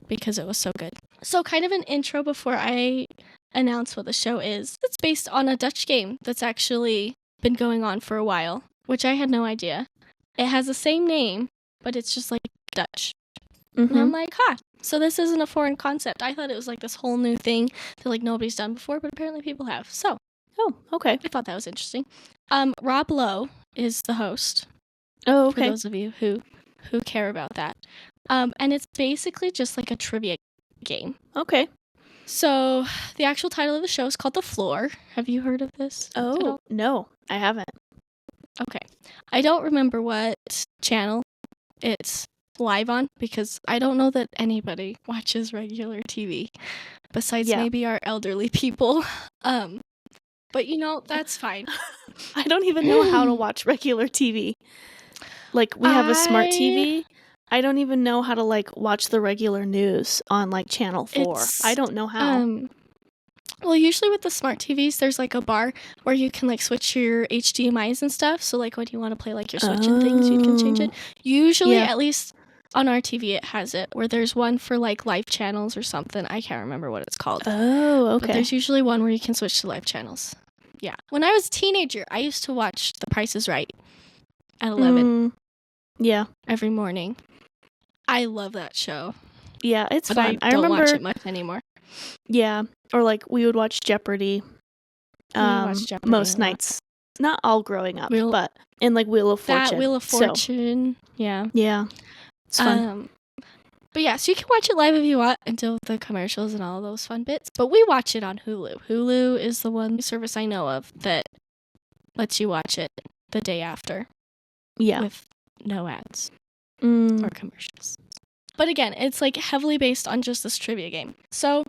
Speaker 2: because it was so good. So kind of an intro before I announce what the show is. It's based on a Dutch game that's actually been going on for a while, which I had no idea. It has the same name, but it's just like Dutch. And I'm like, so this isn't a foreign concept. I thought it was like this whole new thing that like nobody's done before, but apparently people have. So,
Speaker 1: okay.
Speaker 2: I thought that was interesting. Rob Lowe is the host.
Speaker 1: Oh, okay.
Speaker 2: For those of you who care about that. And it's basically just like a trivia game.
Speaker 1: Okay.
Speaker 2: So the actual title of the show is called The Floor. Have you heard of this?
Speaker 1: Oh, no, I haven't.
Speaker 2: Okay. I don't remember what channel it's live on because I don't know that anybody watches regular TV besides maybe our elderly people. But that's fine.
Speaker 1: I don't even know how to watch regular TV. Like, we have a smart TV. I don't even know how to like watch the regular news on like channel 4. I don't know how.
Speaker 2: Well, usually with the smart TVs, there's like a bar where you can like switch your HDMIs and stuff. So like when you want to play like your Switch and things, you can change it. Usually, at least on our TV, it has it where there's one for like live channels or something. I can't remember what it's called.
Speaker 1: Oh, okay.
Speaker 2: But there's usually one where you can switch to live channels. Yeah. When I was a teenager, I used to watch The Price is Right at 11.
Speaker 1: Yeah.
Speaker 2: Every morning. I love that show.
Speaker 1: Yeah, it's fun.
Speaker 2: I don't watch it much anymore.
Speaker 1: Yeah, or like we would watch Jeopardy.
Speaker 2: Jeopardy
Speaker 1: most nights. Not all growing up, but in like Wheel of Fortune.
Speaker 2: That Wheel of Fortune. Yeah.
Speaker 1: Yeah. It's fun.
Speaker 2: But yeah, so you can watch it live if you want and deal with the commercials and all those fun bits. But we watch it on Hulu. Hulu is the one service I know of that lets you watch it the day after.
Speaker 1: Yeah.
Speaker 2: With no ads or commercials. But again, it's like heavily based on just this trivia game. So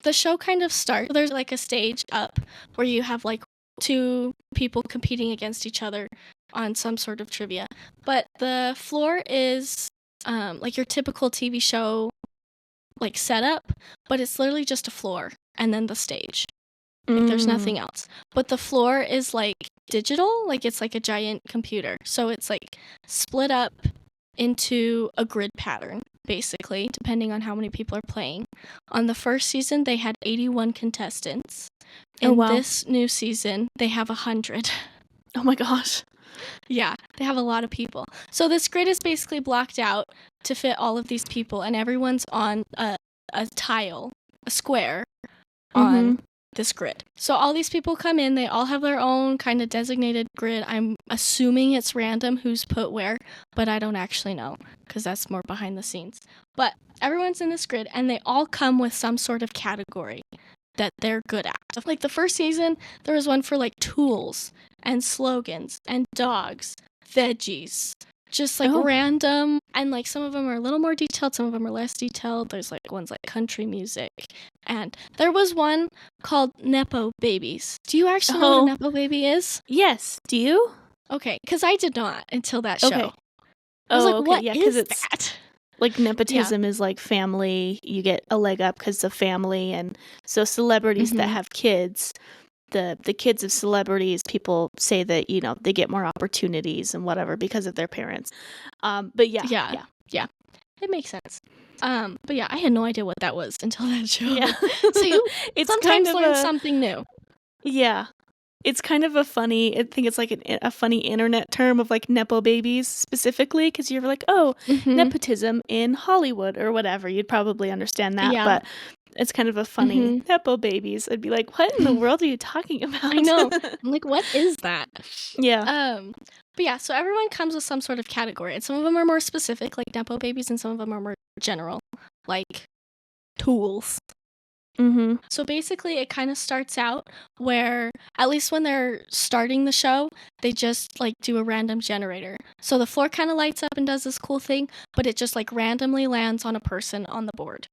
Speaker 2: the show kind of starts, there's like a stage up where you have like 2 people competing against each other on some sort of trivia. But the floor is like your typical TV show like setup, but it's literally just a floor and then the stage. Like there's nothing else. But the floor is like digital, like it's like a giant computer. So it's like split up into a grid pattern, basically, depending on how many people are playing. On the first season, they had 81 contestants. In this new season, they have 100.
Speaker 1: Oh my gosh.
Speaker 2: Yeah, they have a lot of people. So this grid is basically blocked out to fit all of these people, and everyone's on a tile, a square, on this grid. So all these people come in, they all have their own kind of designated grid. I'm assuming it's random who's put where, but I don't actually know because that's more behind the scenes. But everyone's in this grid and they all come with some sort of category that they're good at. Like the first season, there was one for like tools and slogans and dogs, veggies, just like random. And like some of them are a little more detailed, some of them are less detailed. There's like ones like country music. And there was one called Nepo Babies. Do you actually know what a Nepo Baby is?
Speaker 1: Yes. Do you?
Speaker 2: Okay, because I did not until that show.
Speaker 1: Okay.
Speaker 2: I was like, what is that?
Speaker 1: Like nepotism is like family. You get a leg up because of family. And so celebrities that have kids, the kids of celebrities, people say that, they get more opportunities and whatever because of their parents. But yeah.
Speaker 2: It makes sense. But yeah, I had no idea what that was until that show.
Speaker 1: Yeah.
Speaker 2: So you
Speaker 1: it's
Speaker 2: sometimes
Speaker 1: kind of
Speaker 2: learn something new.
Speaker 1: Yeah. It's kind of I think it's like a funny internet term of like Nepo babies specifically, because you're like, nepotism in Hollywood or whatever. You'd probably understand that. Yeah. But it's kind of a funny Nepo babies. I'd be like, what in the world are you talking about?
Speaker 2: I know. I'm like, what is that?
Speaker 1: Yeah.
Speaker 2: But yeah, so everyone comes with some sort of category, and some of them are more specific, like Nepo babies, and some of them are more general, like tools. So basically, it kind of starts out where, at least when they're starting the show, they just like do a random generator. So the floor kind of lights up and does this cool thing, but it just like randomly lands on a person on the board.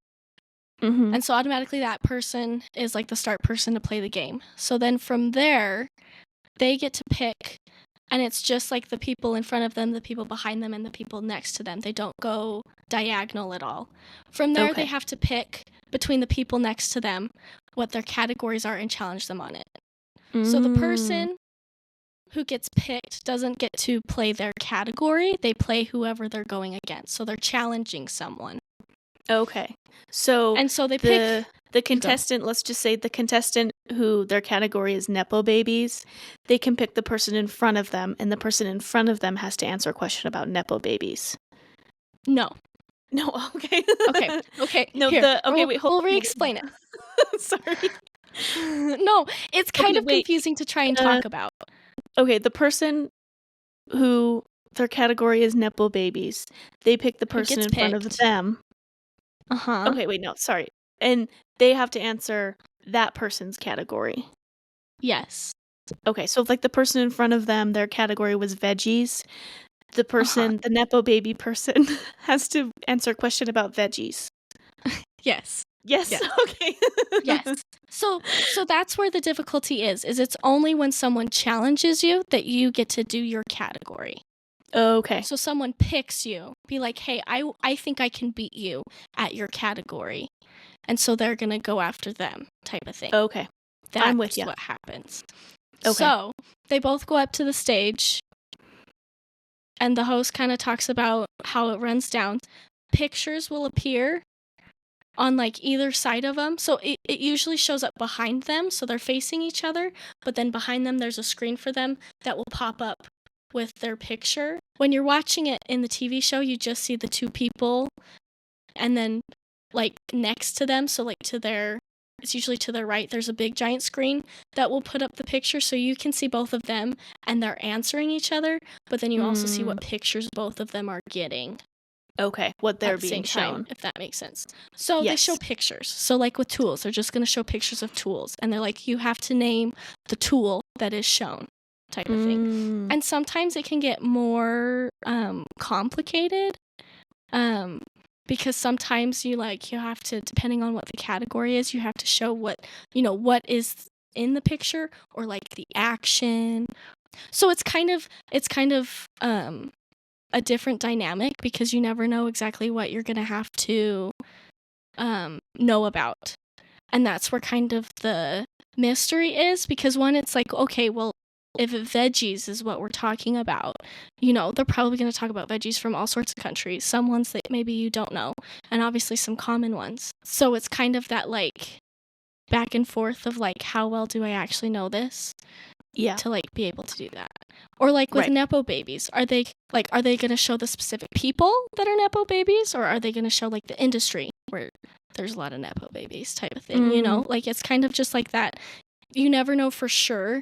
Speaker 2: And so automatically that person is like the start person to play the game. So then from there, they get to pick And it's just like the people in front of them, the people behind them, and the people next to them. They don't go diagonal at all. From there, they
Speaker 1: Okay.
Speaker 2: have to pick between the people next to them what their categories are and challenge them on it. So the person who gets picked doesn't get to play their category. They play whoever they're going against. So they're challenging someone.
Speaker 1: Okay. So
Speaker 2: And so they pick...
Speaker 1: the contestant, let's just say the contestant who their category is Nepo babies, they can pick the person in front of them, and the person in front of them has to answer a question about Nepo babies.
Speaker 2: No.
Speaker 1: No, okay.
Speaker 2: Okay.
Speaker 1: No,
Speaker 2: Here,
Speaker 1: wait, hold
Speaker 2: we'll
Speaker 1: on.
Speaker 2: re-explain it.
Speaker 1: Sorry.
Speaker 2: No, it's kind of
Speaker 1: wait.
Speaker 2: confusing to try and talk about.
Speaker 1: Okay, the person who their category is Nepo babies, they pick the person in front of them.
Speaker 2: Uh-huh.
Speaker 1: Okay, wait, no, sorry. And they have to answer that person's category.
Speaker 2: Yes.
Speaker 1: Okay, so if like the person in front of them, their category was veggies, the person, the Nepo baby person, has to answer a question about veggies.
Speaker 2: Yes.
Speaker 1: Yes.
Speaker 2: Yes.
Speaker 1: Okay.
Speaker 2: Yes. So that's where the difficulty is it's only when someone challenges you that you get to do your category.
Speaker 1: Okay.
Speaker 2: So someone picks you, be like, hey, I think I can beat you at your category. And so they're going to go after them type of thing.
Speaker 1: Okay. I'm with you.
Speaker 2: That's what happens.
Speaker 1: Okay.
Speaker 2: So they both go up to the stage and the host kind of talks about how it runs down. Pictures will appear on like either side of them. So it usually shows up behind them. So they're facing each other. But then behind them, there's a screen for them that will pop up with their picture. When you're watching it in the TV show, you just see the two people and then like next to them. So like it's usually to their right, there's a big giant screen that will put up the picture so you can see both of them and they're answering each other. But then you also see what pictures both of them are getting.
Speaker 1: Okay, what they're
Speaker 2: at the
Speaker 1: being
Speaker 2: same time,
Speaker 1: shown.
Speaker 2: if that makes sense. So they show pictures. So like with tools, they're just going to show pictures of tools. And they're like, you have to name the tool that is shown type of thing. And sometimes it can get more complicated because sometimes you have to, depending on what the category is, you have to show what is in the picture or like the action. So it's kind of a different dynamic because you never know exactly what you're going to have to know about. And that's where kind of the mystery is because one, it's like, okay, well, if veggies is what we're talking about, they're probably going to talk about veggies from all sorts of countries, some ones that maybe you don't know, and obviously some common ones. So it's kind of that like back and forth of like, how well do I actually know this?
Speaker 1: Yeah.
Speaker 2: To like be able to do that. Or like with Nepo babies, are they going to show the specific people that are Nepo babies, or are they going to show like the industry where there's a lot of Nepo babies type of thing, Like it's kind of just like that. You never know for sure.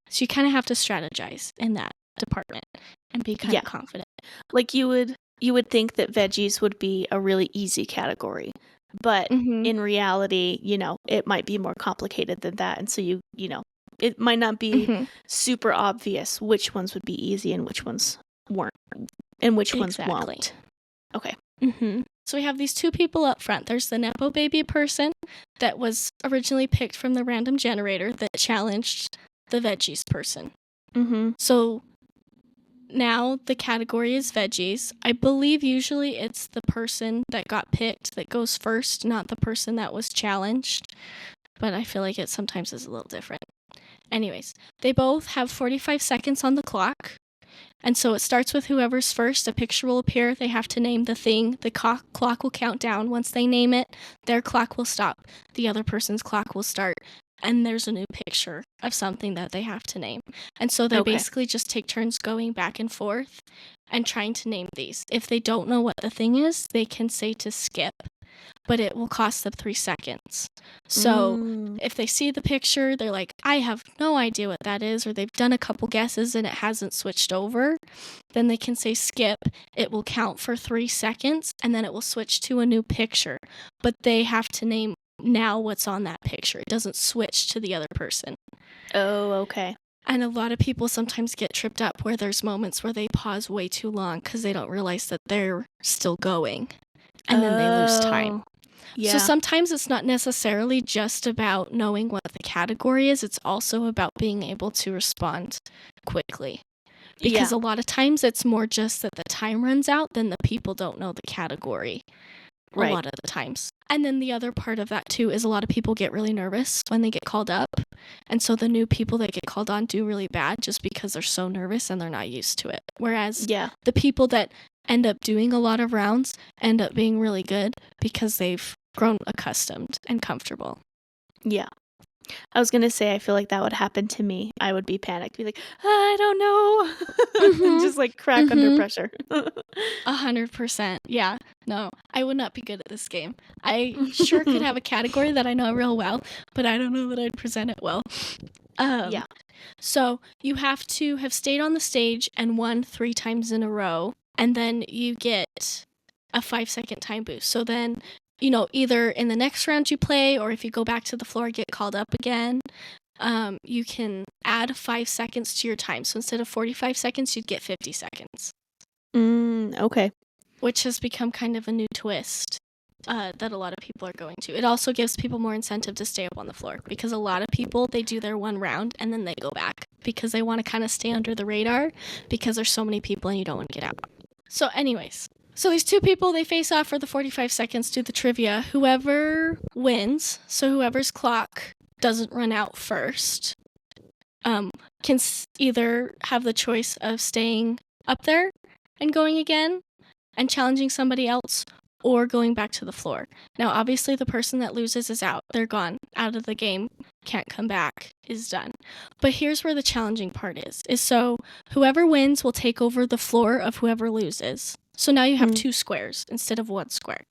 Speaker 2: So you kind of have to strategize in that department and be kind of confident.
Speaker 1: Like you would think that veggies would be a really easy category, but in reality, it might be more complicated than that. And so it might not be super obvious which ones would be easy and which ones weren't, and which ones won't. Okay. So we have these two people up front. There's the Nepo baby person that was originally picked from the random generator that challenged the veggies person. So now the category is veggies. I believe usually it's the person that got picked that goes first, not the person that was challenged. But I feel like it sometimes is a little different. Anyways, they both have 45 seconds on the clock. And so it starts with whoever's first. A picture will appear. They have to name the thing. The clock will count down. Once they name it, their clock will stop. The other person's clock will start. And there's a new picture of something that they have to name. And so they basically just take turns going back and forth and trying to name these. If they don't know what the thing is, they can say to skip. But it will cost them 3 seconds. So if they see the picture, they're like, I have no idea what that is, or they've done a couple guesses and it hasn't switched over, then they can say skip. It will count for 3 seconds, and then it will switch to a new picture. But they have to name now what's on that picture. It doesn't switch to the other person. Oh, okay.
Speaker 2: And a lot of people sometimes get tripped up where there's moments where they pause way too long because they don't realize that they're still going. And then they lose time. Yeah. So sometimes it's not necessarily just about knowing what the category is. It's also about being able to respond quickly. Because a lot of times it's more just that the time runs out than the people don't know the category. A lot of the times. And then the other part of that too is a lot of people get really nervous when they get called up. And so the new people that get called on do really bad just because they're so nervous and they're not used to it. Whereas the people that end up doing a lot of rounds end up being really good because they've grown accustomed and comfortable.
Speaker 1: Yeah. I was going to say, I feel like that would happen to me. I would be panicked, be like, I don't know. Just like crack under pressure.
Speaker 2: 100%. Yeah. No, I would not be good at this game. I sure could have a category that I know real well, but I don't know that I'd present it well. So you have to have stayed on the stage and won 3 times in a row, and then you get a 5-second time boost. So then, either in the next round you play, or if you go back to the floor, get called up again, you can add 5 seconds to your time. So instead of 45 seconds, you'd get 50 seconds.
Speaker 1: Okay.
Speaker 2: Which has become kind of a new twist that a lot of people are going to. It also gives people more incentive to stay up on the floor because a lot of people, they do their 1 round and then they go back because they want to kind of stay under the radar because there's so many people and you don't want to get out. So anyways, so these 2 people, they face off for the 45 seconds, do the trivia. Whoever wins, so whoever's clock doesn't run out first, can either have the choice of staying up there and going again and challenging somebody else, or going back to the floor. Now, obviously, the person that loses is out. They're gone, out of the game, can't come back, is done. But here's where the challenging part is so whoever wins will take over the floor of whoever loses. So now you have 2 squares instead of 1 square.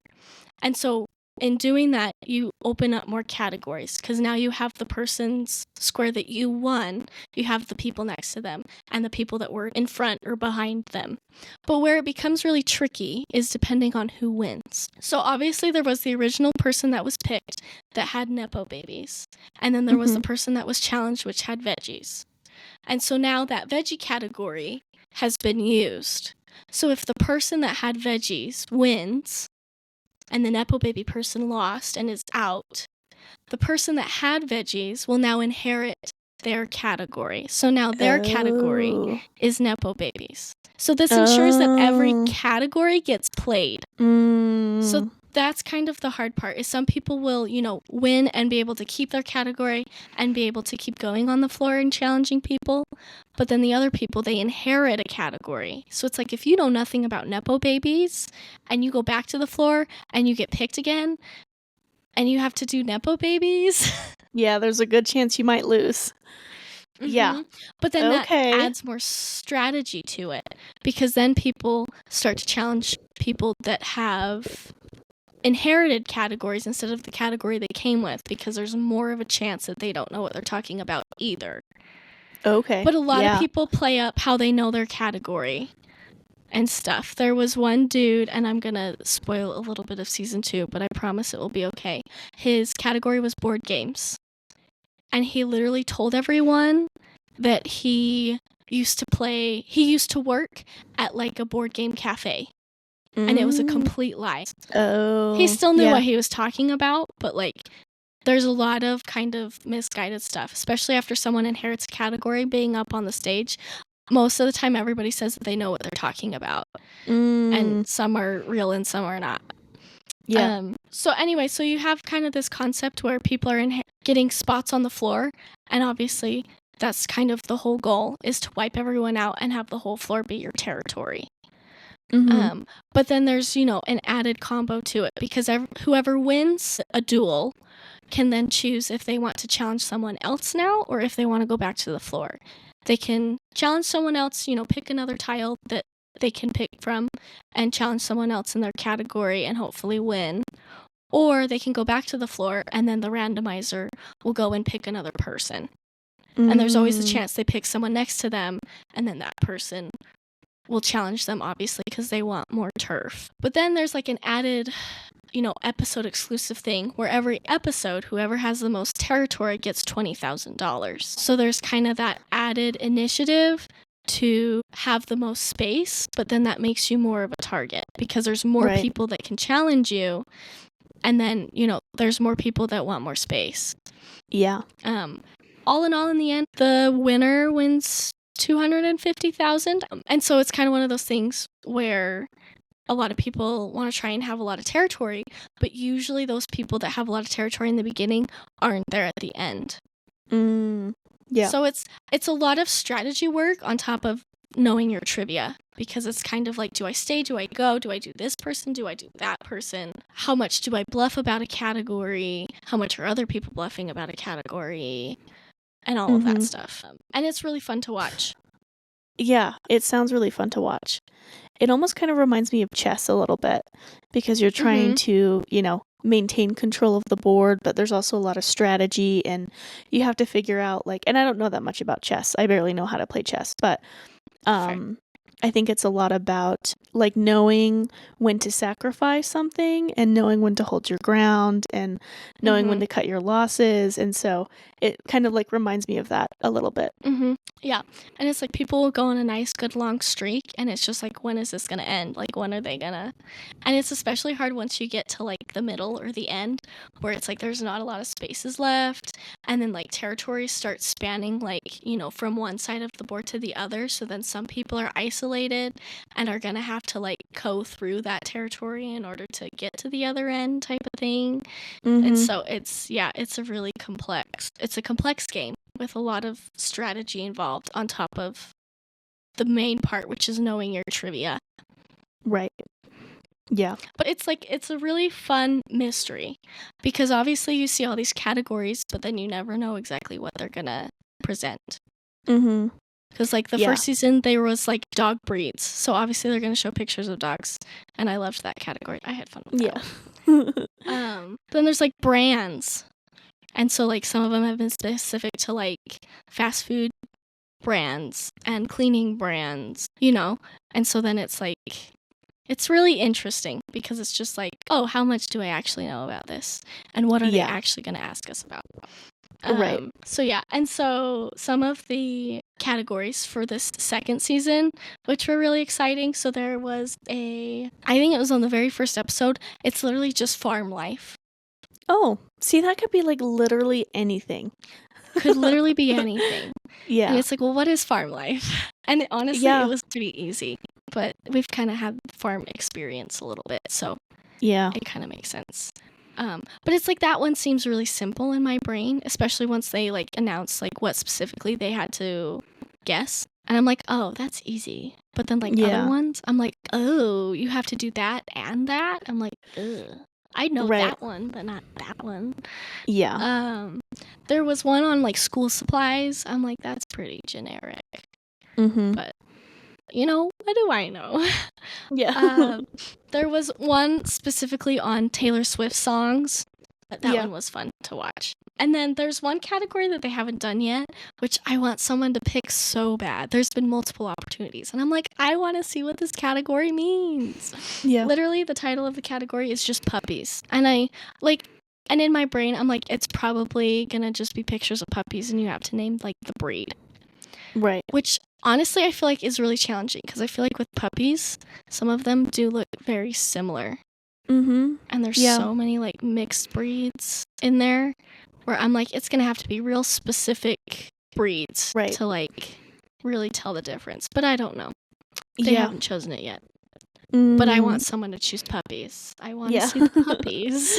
Speaker 2: And so in doing that, you open up more categories because now you have the person's square that you won, you have the people next to them, and the people that were in front or behind them. But where it becomes really tricky is depending on who wins. So obviously there was the original person that was picked that had Nepo babies, and then there was the person that was challenged which had veggies. And so now that veggie category has been used. So if the person that had veggies wins, and the Nepo baby person lost and is out, the person that had veggies will now inherit their category. So now their category is Nepo babies. So this ensures that every category gets played. So that's kind of the hard part, is some people will, win and be able to keep their category and be able to keep going on the floor and challenging people. But then the other people, they inherit a category. So it's like if you know nothing about Nepo babies and you go back to the floor and you get picked again and you have to do Nepo babies.
Speaker 1: Yeah, there's a good chance you might lose. Yeah.
Speaker 2: But then that adds more strategy to it because then people start to challenge people that have inherited categories instead of the category they came with because there's more of a chance that they don't know what they're talking about either.
Speaker 1: Okay.
Speaker 2: But a lot of people play up how they know their category and stuff. There was one dude, and I'm going to spoil a little bit of season 2, but I promise it will be okay. His category was board games. And he literally told everyone that he used to work at like a board game cafe. And it was a complete lie. He still knew what he was talking about, but like there's a lot of kind of misguided stuff, especially after someone inherits a category being up on the stage. Most of the time, everybody says that they know what they're talking about. And some are real and some are not.
Speaker 1: Yeah.
Speaker 2: So anyway, so you have kind of this concept where people are getting spots on the floor. And obviously, that's kind of the whole goal, is to wipe everyone out and have the whole floor be your territory. But then there's, an added combo to it because whoever wins a duel can then choose if they want to challenge someone else now or if they want to go back to the floor. They can challenge someone else, pick another tile that they can pick from and challenge someone else in their category and hopefully win. Or they can go back to the floor and then the randomizer will go and pick another person. And there's always a chance they pick someone next to them and then that person will challenge them, obviously, because they want more turf. But then there's like an added, episode exclusive thing where every episode, whoever has the most territory gets $20,000. So there's kind of that added initiative to have the most space, but then that makes you more of a target because there's more people that can challenge you. And then, there's more people that want more space.
Speaker 1: Yeah.
Speaker 2: All in all, in the end, the winner wins 250,000. And so it's kind of one of those things where a lot of people want to try and have a lot of territory, but usually those people that have a lot of territory in the beginning aren't there at the end.
Speaker 1: Yeah.
Speaker 2: So it's a lot of strategy work on top of knowing your trivia, because it's kind of like, do I stay, do I go, do I do this person, do I do that person, how much do I bluff about a category, how much are other people bluffing about a category, and all of that stuff. And it's really fun to watch.
Speaker 1: Yeah, it sounds really fun to watch. It almost kind of reminds me of chess a little bit, because you're trying to, maintain control of the board, but there's also a lot of strategy, and you have to figure out, like, and I don't know that much about chess. I barely know how to play chess, but I think it's a lot about, like, knowing when to sacrifice something and knowing when to hold your ground and knowing when to cut your losses. And so it kind of, like, reminds me of that a little bit.
Speaker 2: Yeah. And it's like people will go on a nice, good, long streak, and it's just like, when is this going to end? Like, when are they going to? And it's especially hard once you get to, like, the middle or the end, where it's like there's not a lot of spaces left. And then, like, territories start spanning, like, from one side of the board to the other. So then some people are isolated and are going to have to, like, go through that territory in order to get to the other end, type of thing. And so it's a really complex game with a lot of strategy involved on top of the main part, which is knowing your trivia.
Speaker 1: Right. Yeah.
Speaker 2: But it's a really fun mystery, because obviously you see all these categories, but then you never know exactly what they're gonna present. Because, like, the first season, there was, like, dog breeds. So obviously they're going to show pictures of dogs. And I loved that category. I had fun with that. Then there's, like, brands. And so, like, some of them have been specific to, like, fast food brands and cleaning brands, And so then it's, like, it's really interesting, because it's just like, oh, how much do I actually know about this? And what are they actually going to ask us about?
Speaker 1: Right.
Speaker 2: So yeah, and so some of the categories for this second season, which were really exciting. So there was I think it was on the very first episode, it's literally just farm life.
Speaker 1: Oh, see, that could be, like, literally anything.
Speaker 2: Could literally be anything.
Speaker 1: Yeah.
Speaker 2: And it's like, well, what is farm life? And honestly, it was pretty easy. But we've kind of had farm experience a little bit, so it kind of makes sense. But it's like that one seems really simple in my brain, especially once they, like, announce, like, what specifically they had to guess. And I'm like, oh, that's easy. But then, like, other ones, I'm like, oh, you have to do that and that? I'm like, ugh. I know that one, but not that one.
Speaker 1: Yeah.
Speaker 2: There was one on, like, school supplies. I'm like, that's pretty generic. But, what do I know?
Speaker 1: Yeah.
Speaker 2: There was one specifically on Taylor Swift songs. That one was fun to watch. And then there's one category that they haven't done yet, which I want someone to pick so bad. There's been multiple opportunities. And I'm like, I want to see what this category means.
Speaker 1: Yeah.
Speaker 2: Literally, the title of the category is just puppies. And and in my brain, I'm like, it's probably going to just be pictures of puppies, and you have to name, like, the breed.
Speaker 1: Right.
Speaker 2: Which, honestly, I feel like is really challenging, because I feel like with puppies, some of them do look very similar. And there's so many, like, mixed breeds in there, where I'm like, it's going to have to be real specific breeds to, like, really tell the difference. But I don't know. They haven't chosen it yet. But I want someone to choose puppies. I want to see the puppies.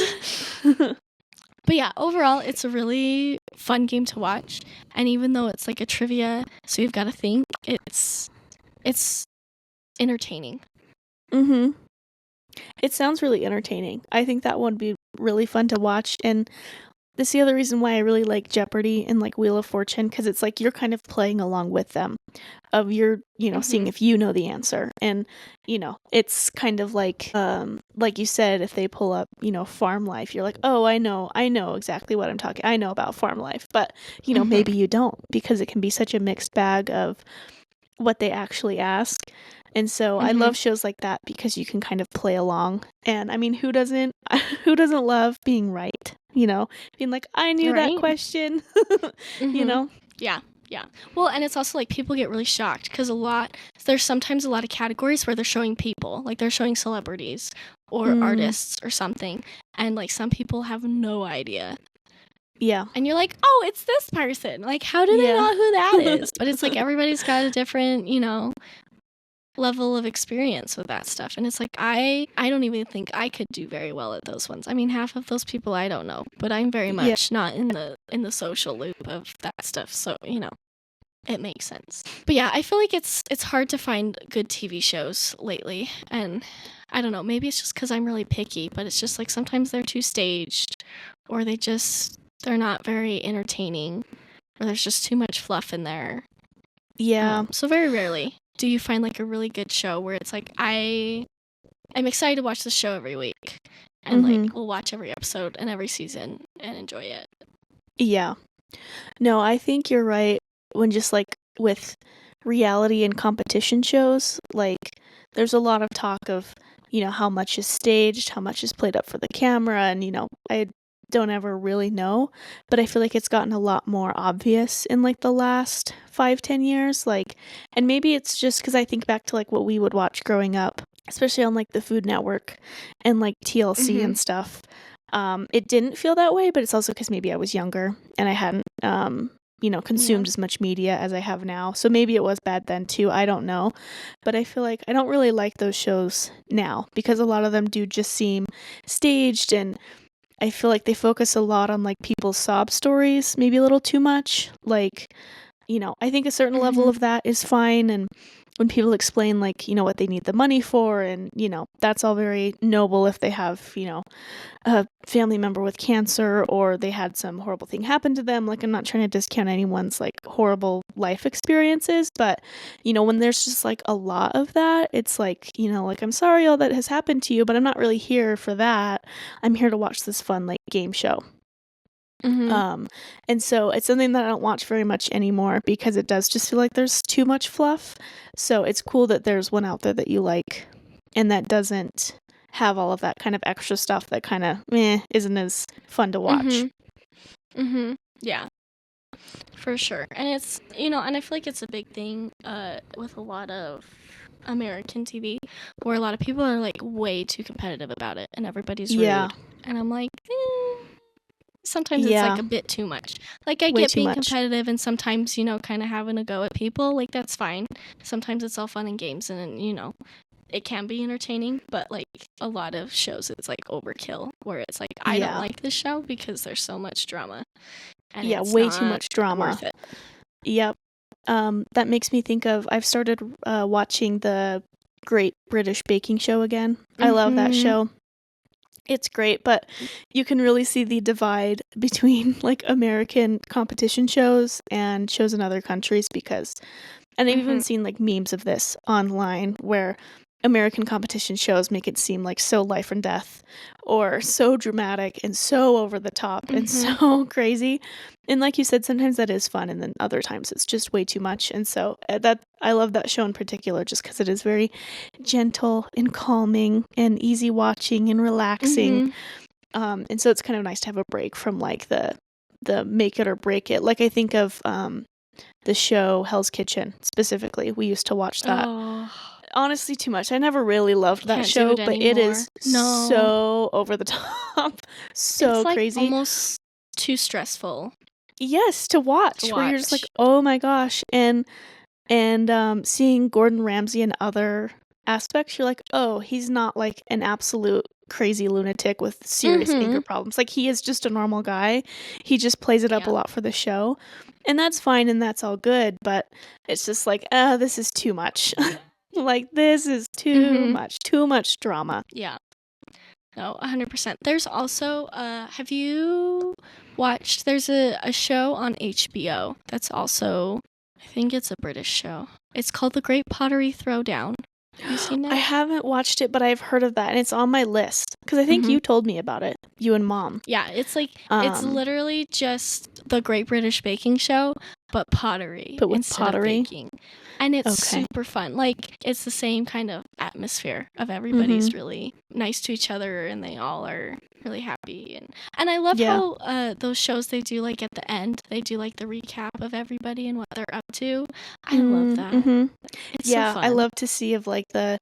Speaker 2: But yeah, overall, it's a really fun game to watch. And even though it's like a trivia, so you've got to think, it's entertaining.
Speaker 1: It sounds really entertaining. I think that would be really fun to watch. And this is the other reason why I really like Jeopardy and, like, Wheel of Fortune, because it's like you're kind of playing along with them, of you're, seeing if you know the answer. And, it's kind of like you said, if they pull up, farm life, you're like, oh, I know exactly what I know about farm life. But, maybe you don't, because it can be such a mixed bag of what they actually ask. And so I love shows like that, because you can kind of play along. And I mean, who doesn't love being right? Being like, I knew that question.
Speaker 2: Yeah. Well, and it's also like people get really shocked, because there's sometimes a lot of categories where they're showing people, like they're showing celebrities or artists or something, and, like, some people have no idea.
Speaker 1: Yeah.
Speaker 2: And you're like, oh, it's this person. Like, how do they
Speaker 1: Yeah.
Speaker 2: know who that is? But it's like everybody's got a different, level of experience with that stuff. And it's like, I don't even think I could do very well at those ones. I mean, half of those people I don't know, but I'm very
Speaker 1: Yeah.
Speaker 2: much not in the social loop of that stuff. So, it makes sense. But yeah, I feel like it's hard to find good TV shows lately. And I don't know, maybe it's just because I'm really picky, but it's just like sometimes they're too staged, or they're not very entertaining, or there's just too much fluff in there.
Speaker 1: Yeah.
Speaker 2: So very rarely do you find like a really good show where it's like I'm excited to watch the show every week, and like we'll watch every episode and every season and enjoy it.
Speaker 1: Yeah. No, I think you're right. When just like with reality and competition shows, like there's a lot of talk of, how much is staged, how much is played up for the camera, and I don't ever really know, but I feel like it's gotten a lot more obvious in like the last 5-10 years, like, and maybe it's just because I think back to like what we would watch growing up, especially on like the Food Network and like TLC and stuff. It didn't feel that way, but it's also because maybe I was younger and I hadn't consumed as much media as I have now. So maybe it was bad then too. I don't know. But I feel like I don't really like those shows now because a lot of them do just seem staged, and I feel like they focus a lot on like people's sob stories, maybe a little too much. Like, I think a certain level of that is fine, and when people explain like, what they need the money for, and that's all very noble if they have, a family member with cancer or they had some horrible thing happen to them. Like, I'm not trying to discount anyone's like horrible life experiences, but when there's just like a lot of that, it's like, like, I'm sorry all that has happened to you, but I'm not really here for that. I'm here to watch this fun like game show. And so it's something that I don't watch very much anymore because it does just feel like there's too much fluff. So it's cool that there's one out there that you like and that doesn't have all of that kind of extra stuff that kind of isn't as fun to watch.
Speaker 2: Yeah, for sure. And it's, and I feel like it's a big thing with a lot of American TV where a lot of people are like way too competitive about it and everybody's rude. And I'm like, sometimes it's like a bit too much. Like, I get being competitive and sometimes, kind of having a go at people. Like, that's fine. Sometimes it's all fun and games and, it can be entertaining. But, like, a lot of shows, it's like overkill where it's like, I don't like this show because there's so much drama. And it's
Speaker 1: way too much drama.
Speaker 2: Worth it.
Speaker 1: Yep. That makes me think of, I've started watching the Great British Baking Show again. I love that show. It's great, but you can really see the divide between like American competition shows and shows in other countries and I've even seen like memes of this online where American competition shows make it seem like so life and death or so dramatic and so over the top and so crazy. And like you said, sometimes that is fun and then other times it's just way too much. And so that I love that show in particular just because it is very gentle and calming and easy watching and relaxing. And so it's kind of nice to have a break from like the make it or break it. Like I think of the show Hell's Kitchen specifically. We used to watch that. Honestly, too much. I never really loved that show, but it is so over the top, so
Speaker 2: it's like
Speaker 1: crazy,
Speaker 2: almost too stressful.
Speaker 1: Yes, to watch. Where you're just like, oh my gosh, and seeing Gordon Ramsay and other aspects, you're like, oh, he's not like an absolute crazy lunatic with serious anger problems. Like, he is just a normal guy. He just plays it up a lot for the show, and that's fine and that's all good. But it's just like, this is too much. Like, this is too much drama.
Speaker 2: Yeah. No, 100%. There's also, have you watched, there's a show on HBO that's also, I think it's a British show. It's called The Great Pottery Throwdown. Have you seen that?
Speaker 1: I haven't watched it, but I've heard of that, and it's on my list. Because I think you told me about it, you and Mom.
Speaker 2: Yeah, it's like, it's literally just The Great British Baking Show, but pottery.
Speaker 1: But with
Speaker 2: instead
Speaker 1: pottery?
Speaker 2: Of baking. And it's super fun. Like, it's the same kind of atmosphere of everybody's really nice to each other, and they all are really happy. And I love how those shows they do, like, at the end, they do, like, the recap of everybody and what they're up to. I love that. It's so fun.
Speaker 1: I love to see of, like, the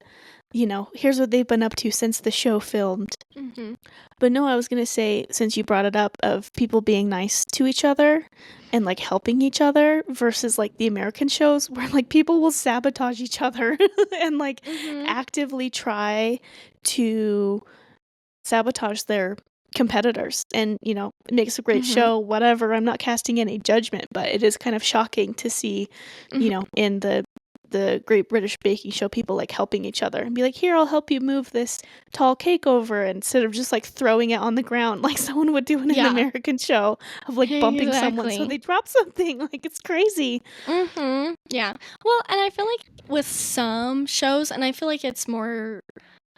Speaker 1: here's what they've been up to since the show filmed.
Speaker 2: Mm-hmm.
Speaker 1: But no, I was going to say, since you brought it up, of people being nice to each other and like helping each other versus like the American shows where like people will sabotage each other and like
Speaker 2: Mm-hmm.
Speaker 1: actively try to sabotage their competitors. And, it makes a great
Speaker 2: Mm-hmm.
Speaker 1: show, whatever. I'm not casting any judgment, but it is kind of shocking to see, in the Great British Baking Show, people like helping each other and be like, here, I'll help you move this tall cake over, instead of just like throwing it on the ground like someone would do in an
Speaker 2: Yeah.
Speaker 1: American show of like bumping someone so
Speaker 2: Exactly.
Speaker 1: they drop something. Like, it's crazy.
Speaker 2: Mm-hmm. Yeah. Well, and I feel like with some shows, and I feel like it's more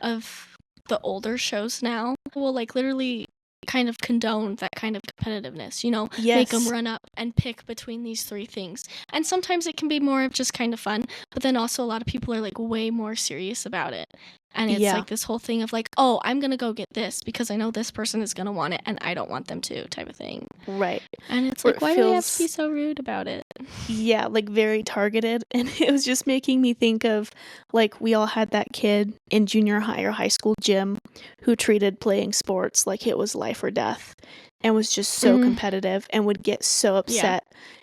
Speaker 2: of the older shows now, will like literally kind of condone that kind of competitiveness, make them
Speaker 1: Yes.
Speaker 2: run up and pick between these three things. And sometimes it can be more of just kind of fun, but then also a lot of people are like way more serious about it. And it's
Speaker 1: Yeah.
Speaker 2: like this whole thing of like, oh, I'm going to go get this because I know this person is going to want it and I don't want them to, type of thing.
Speaker 1: Right.
Speaker 2: And it's
Speaker 1: Where
Speaker 2: like,
Speaker 1: it
Speaker 2: why do they have to
Speaker 1: feels-
Speaker 2: be so rude about it?
Speaker 1: Yeah, like very targeted. And it was just making me think of like we all had that kid in junior high or high school gym who treated playing sports like it was life or death and was just so competitive and would get so upset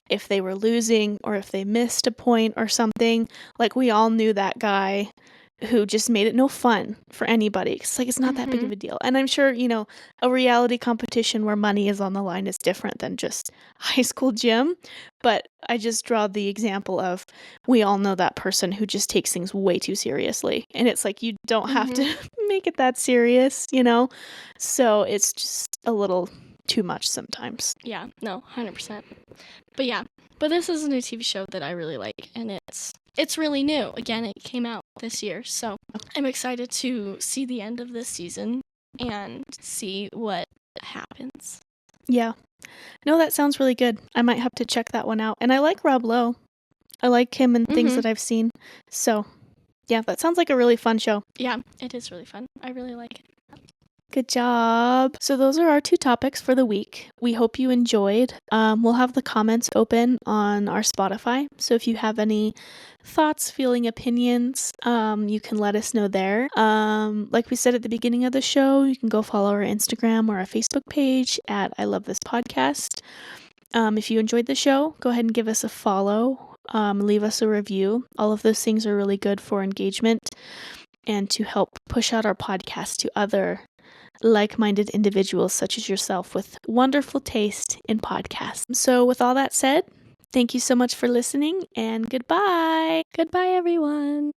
Speaker 1: if they were losing or if they missed a point or something. Like, we all knew that guy who just made it no fun for anybody. It's like, it's not that big of a deal. And I'm sure, a reality competition where money is on the line is different than just high school gym. But I just draw the example of, we all know that person who just takes things way too seriously. And it's like, you don't have to make it that serious, So it's just a little too much sometimes.
Speaker 2: Yeah, no, 100%. But yeah, but this is a new TV show that I really like, and it's really new. Again, it came out this year, so I'm excited to see the end of this season and see what happens.
Speaker 1: Yeah. No, that sounds really good. I might have to check that one out. And I like Rob Lowe. I like him and things that I've seen. So, yeah, that sounds like a really fun show.
Speaker 2: Yeah, it is really fun. I really like it.
Speaker 1: Good job. So those are our 2 topics for the week. We hope you enjoyed. We'll have the comments open on our Spotify. So if you have any thoughts, feeling, opinions, you can let us know there. Like we said at the beginning of the show, you can go follow our Instagram or our Facebook page at I Love This Podcast. If you enjoyed the show, go ahead and give us a follow. Leave us a review. All of those things are really good for engagement and to help push out our podcast to other like-minded individuals such as yourself with wonderful taste in podcasts. So with all that said, thank you so much for listening, and goodbye.
Speaker 2: Goodbye, everyone.